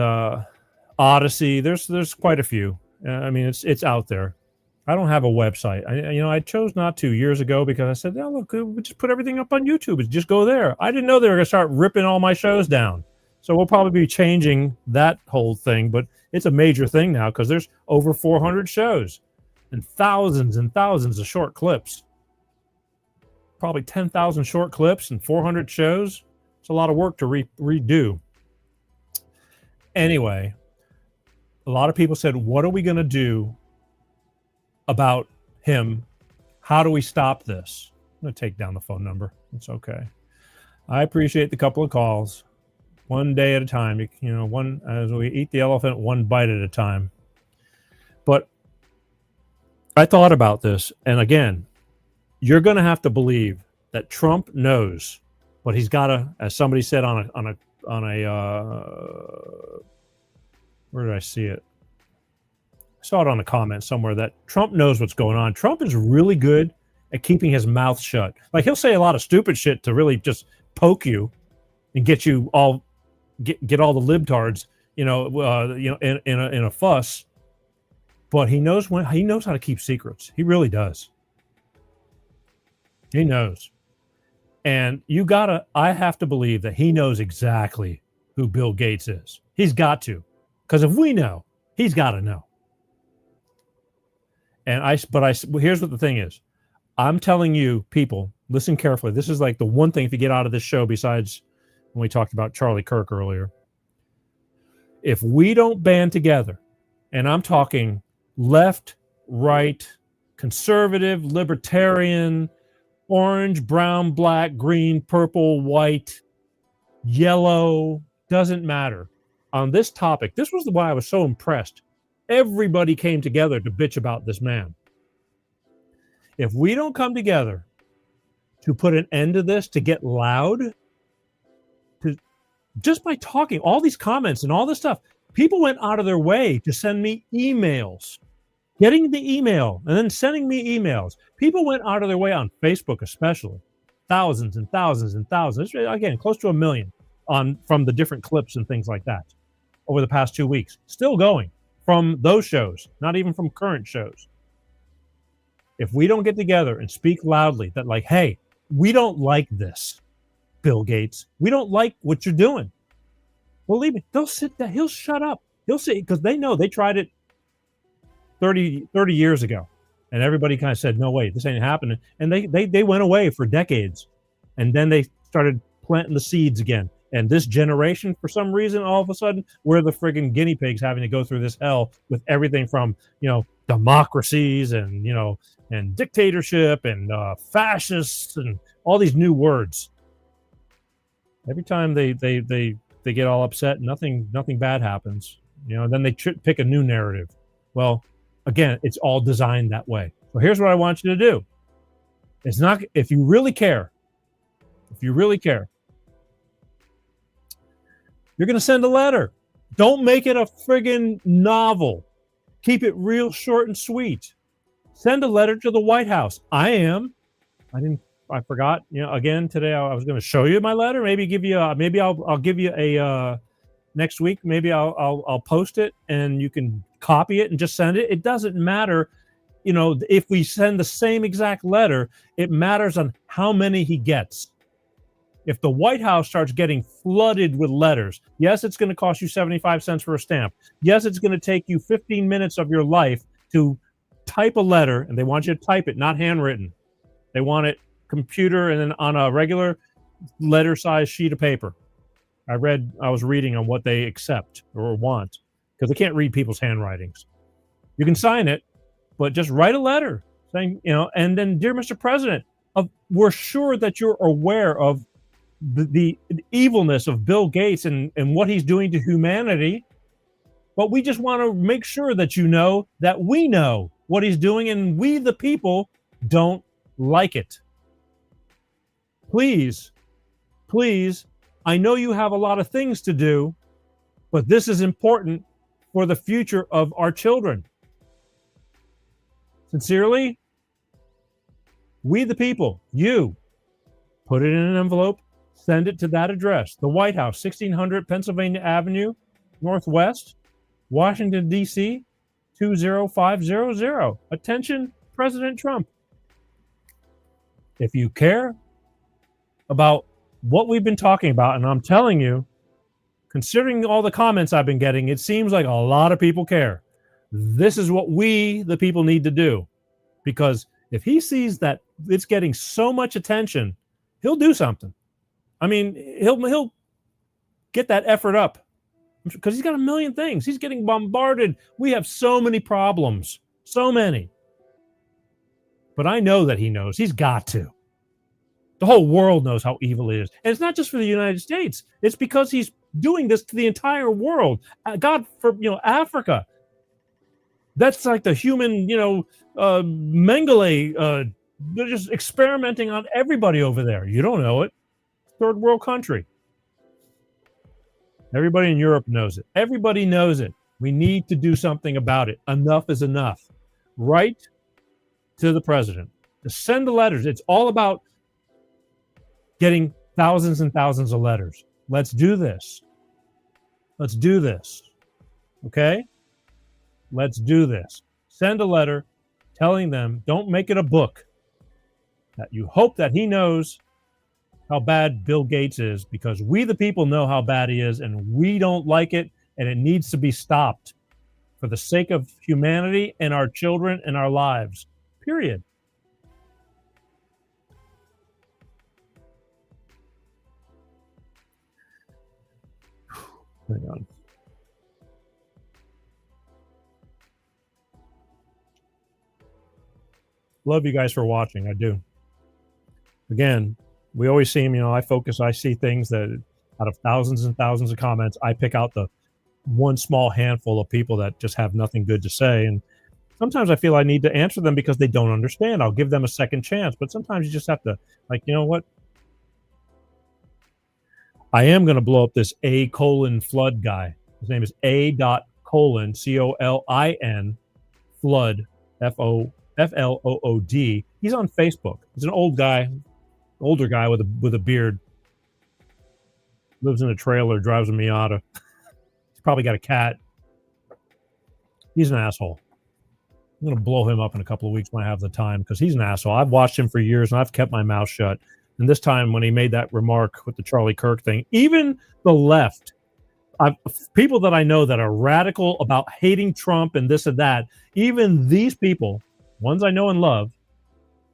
Odyssey. There's quite a few. It's out there. I don't have a website. I chose not to years ago because I said, look, we just put everything up on YouTube. Just go there. I didn't know they were going to start ripping all my shows down. So we'll probably be changing that whole thing, but it's a major thing now because there's over 400 shows and thousands of short clips. Probably 10,000 short clips and 400 shows. It's a lot of work to redo. Anyway, a lot of people said, what are we going to do about him? How do we stop this? I'm going to take down the phone number. It's okay. I appreciate the couple of calls. One day at a time, as we eat the elephant, one bite at a time. But I thought about this, and again, you're going to have to believe that Trump knows what he's got to, as somebody said on a where did I see it? I saw it on a comment somewhere that Trump knows what's going on. Trump is really good at keeping his mouth shut. Like, he'll say a lot of stupid shit to really just poke you and get you all. Get all the libtards, in a fuss, but he knows how to keep secrets. He really does. He knows, and I have to believe that he knows exactly who Bill Gates is. He's got to, because if we know, he's got to know. And here's what the thing is. I'm telling you, people, listen carefully. This is like the one thing if you get out of this show besides. When we talked about Charlie Kirk earlier, if we don't band together, and I'm talking left, right, conservative, libertarian, orange, brown, black, green, purple, white, yellow, doesn't matter. On this topic, this was why I was so impressed. Everybody came together to bitch about this man. If we don't come together to put an end to this, to get loud, just by talking, all these comments and all this stuff, people went out of their way to send me emails, getting the email and then sending me emails. People went out of their way on Facebook, especially thousands and thousands and thousands. Again, close to 1 million from the different clips and things like that over the past 2 weeks. Still going from those shows, not even from current shows. If we don't get together and speak loudly that, like, hey, we don't like this. Bill Gates, we don't like what you're doing. Believe me, they'll sit there. He'll shut up. He'll see, because they know they tried it 30 years ago, and everybody kind of said, no, wait, this ain't happening. And they went away for decades, and then they started planting the seeds again. And this generation, for some reason, all of a sudden, we're the friggin' guinea pigs having to go through this hell with everything from, democracies and, and dictatorship and fascists and all these new words. Every time they get all upset, nothing bad happens. Then they pick a new narrative. Well, again, it's all designed that way. So here's what I want you to do. It's not, if you really care, you're going to send a letter. Don't make it a friggin' novel. Keep it real short and sweet. Send a letter to the White House. I forgot. Again, today I was going to show you my letter. Maybe give you. I'll give you a next week. Maybe I'll post it and you can copy it and just send it. It doesn't matter. If we send the same exact letter, it matters on how many he gets. If the White House starts getting flooded with letters, yes, it's going to cost you 75 cents for a stamp. Yes, it's going to take you 15 minutes of your life to type a letter, and they want you to type it, not handwritten. They want it computer and then on a regular letter-sized sheet of paper. I was reading on what they accept or want, because they can't read people's handwritings. You can sign it, but just write a letter saying, and then, dear Mr. President, we're sure that you're aware of the evilness of Bill Gates and what he's doing to humanity, but we just want to make sure that you know that we know what he's doing, and we, the people, don't like it. Please, I know you have a lot of things to do, but this is important for the future of our children. Sincerely, we, the people, you. Put it in an envelope. Send it to that address, the White House, 1600 Pennsylvania Avenue, Northwest, Washington, D.C., 20500. Attention, President Trump. If you care about what we've been talking about, and I'm telling you, considering all the comments I've been getting, it seems like a lot of people care. This is what we, the people, need to do. Because if he sees that it's getting so much attention, he'll do something. I mean, he'll get that effort up, because he's got a million things. He's getting bombarded. We have so many problems, so many. But I know that he knows. He's got to. The whole world knows how evil it is. And it's not just for the United States. It's because he's doing this to the entire world. God, for Africa. That's like the human, Mengele. They're just experimenting on everybody over there. You don't know it. Third world country. Everybody in Europe knows it. Everybody knows it. We need to do something about it. Enough is enough. Write to the president. To send the letters. It's all about getting thousands and thousands of letters. Let's do this. Let's do this. Okay? Let's do this. Send a letter telling them, don't make it a book, that you hope that he knows how bad Bill Gates is, because we, the people, know how bad he is, and we don't like it, and it needs to be stopped for the sake of humanity and our children and our lives. Period. Hang on. Love you guys for watching. I do. Again, we always seem, I see things that out of thousands and thousands of comments, I pick out the one small handful of people that just have nothing good to say. And sometimes I feel I need to answer them because they don't understand. I'll give them a second chance. But sometimes you just have to, you know what? I am going to blow up this A:flood guy. His name is A.colon, COLIN, flood, FLOOD. He's on Facebook. He's an older guy with a beard. Lives in a trailer, drives a Miata. He's probably got a cat. He's an asshole. I'm going to blow him up in a couple of weeks when I have the time, because he's an asshole. I've watched him for years, and I've kept my mouth shut. And this time when he made that remark with the Charlie Kirk thing, even the left people that I know that are radical about hating Trump and this and that, even these people, ones I know and love,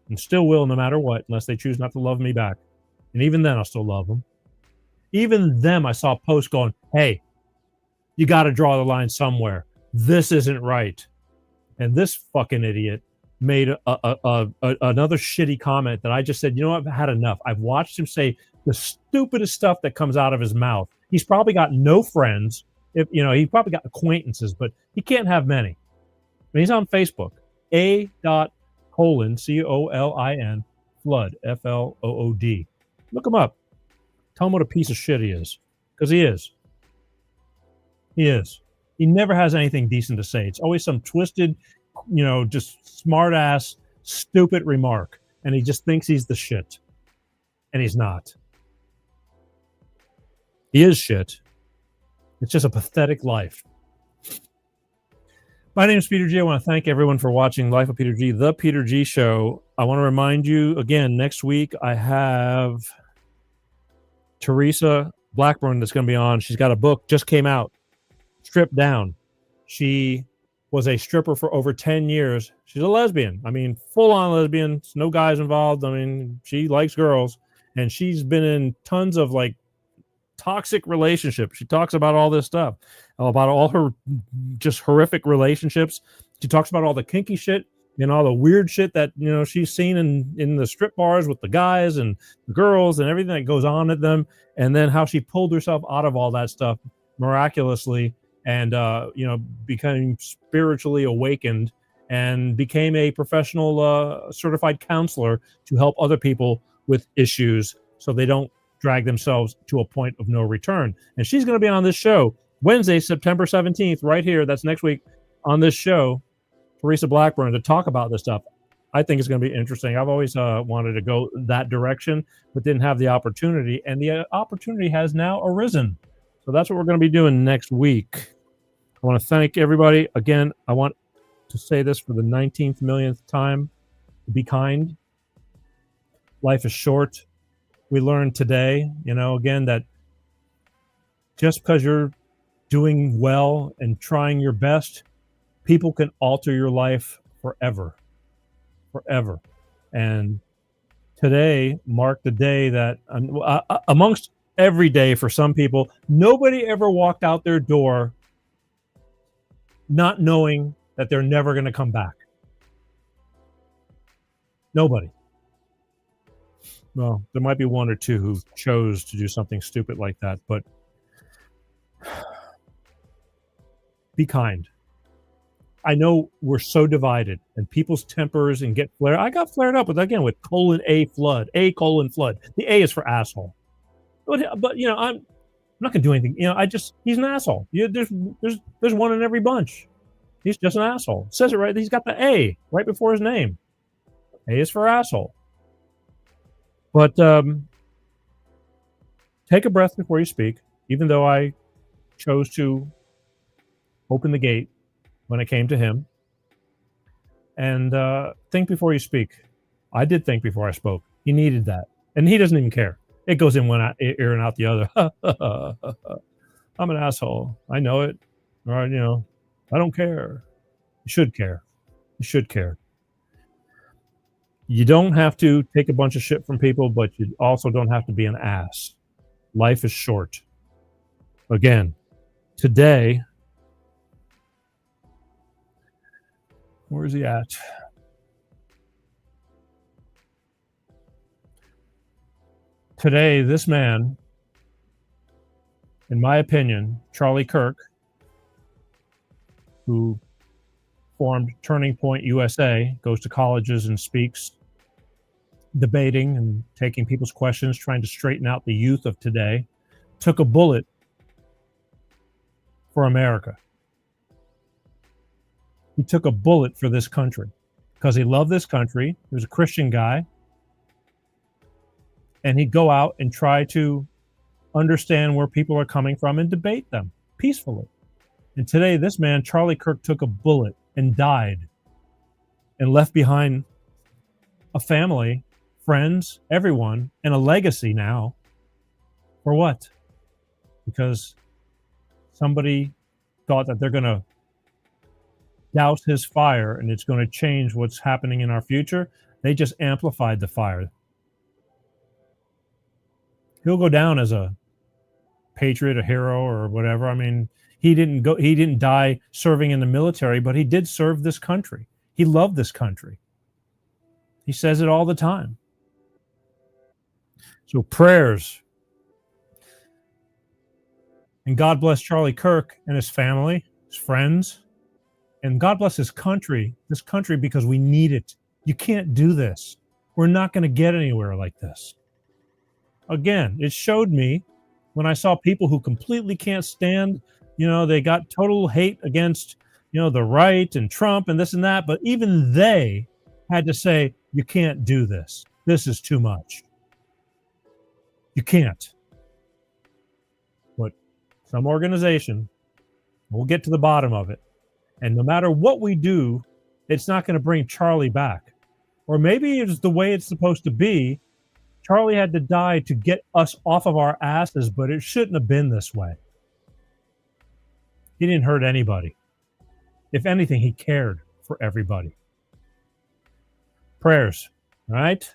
and still will no matter what, unless they choose not to love me back. And even then, I'll still love them. Even them, I saw posts going, hey, you got to draw the line somewhere. This isn't right. And this fucking idiot made another shitty comment that I just said, you know what, I've had enough. I've watched him say the stupidest stuff that comes out of his mouth. He's probably got no friends. If you know, he's probably got acquaintances, but he can't have many. I mean, he's on Facebook. A.colin, flood, FLOOD. Look him up. Tell him what a piece of shit he is. Because he is. He is. He never has anything decent to say. It's always some twisted, just smart ass, stupid remark. And he just thinks he's the shit. And he's not. He is shit. It's just a pathetic life. My name is Peter G. I want to thank everyone for watching Life of Peter G, The Peter G Show. I want to remind you, again, next week I have Teresa Blackburn that's going to be on. She's got a book, just came out, Stripped Down. She was a stripper for over 10 years. She's a lesbian. I mean, full-on lesbian. No guys involved. I mean, she likes girls. And she's been in tons of, toxic relationships. She talks about all this stuff, about all her just horrific relationships. She talks about all the kinky shit and all the weird shit that, she's seen in the strip bars with the guys and the girls and everything that goes on at them. And then how she pulled herself out of all that stuff miraculously and, became spiritually awakened and became a professional certified counselor to help other people with issues so they don't drag themselves to a point of no return. And she's going to be on this show Wednesday, September 17th, right here. That's next week on this show, Teresa Blackburn, to talk about this stuff. I think it's going to be interesting. I've always wanted to go that direction, but didn't have the opportunity. And the opportunity has now arisen. So that's what we're going to be doing next week. I want to thank everybody. Again, I want to say this for the 19th millionth time. Be kind. Life is short. We learned today, again, that just because you're doing well and trying your best, people can alter your life forever. Forever. And today marked the day that, amongst every day for some people, nobody ever walked out their door not knowing that they're never going to come back. Nobody. Well, there might be one or two who chose to do something stupid like that, but be kind. I know we're so divided and people's tempers and get flared. I got flared up with :A flood, :flood. The A is for asshole. But I'm not going to do anything. He's an asshole. There's one in every bunch. He's just an asshole. It says it right. He's got the A right before his name. A is for asshole. But take a breath before you speak, even though I chose to open the gate when it came to him. And think before you speak. I did think before I spoke. He needed that. And he doesn't even care. It goes in one ear and out the other. I'm an asshole. I know it. Or, I don't care. You should care. You should care. You don't have to take a bunch of shit from people, but you also don't have to be an ass. Life is short. Again, today, where is he at? Today, this man, in my opinion, Charlie Kirk, who formed Turning Point USA, goes to colleges and speaks, debating and taking people's questions, trying to straighten out the youth of today, took a bullet for America. He took a bullet for this country because he loved this country. He was a Christian guy. And he'd go out and try to understand where people are coming from and debate them peacefully. And today, this man, Charlie Kirk, took a bullet and died and left behind a family, friends, everyone, and a legacy now. For what? Because somebody thought that they're going to douse his fire and it's going to change what's happening in our future, they just amplified the fire. He'll go down as a patriot, a hero, or whatever. I mean, he didn't die serving in the military, but he did serve this country. He loved this country. He says it all the time. So prayers. And God bless Charlie Kirk and his family, his friends. And God bless his country, this country, because we need it. You can't do this. We're not going to get anywhere like this. Again, it showed me when I saw people who completely can't stand, they got total hate against, the right and Trump and this and that. But even they had to say, you can't do this. This is too much. You can't. But some organization will get to the bottom of it. And no matter what we do, it's not going to bring Charlie back. Or maybe it's the way it's supposed to be. Charlie had to die to get us off of our asses, but it shouldn't have been this way. He didn't hurt anybody. If anything, he cared for everybody. Prayers, all right?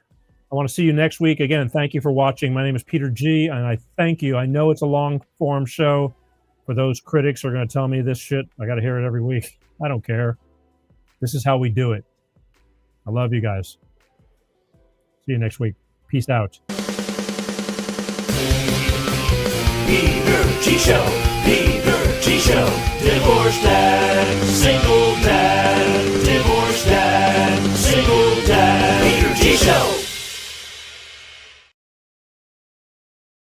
I want to see you next week. Again, thank you for watching. My name is Peter G, and I thank you. I know it's a long-form show. For those critics who are going to tell me this shit, I got to hear it every week. I don't care. This is how we do it. I love you guys. See you next week. Peace out. Peter G Show, Peter G Show, divorce dad, single dad, divorce dad, single dad, Peter G Show.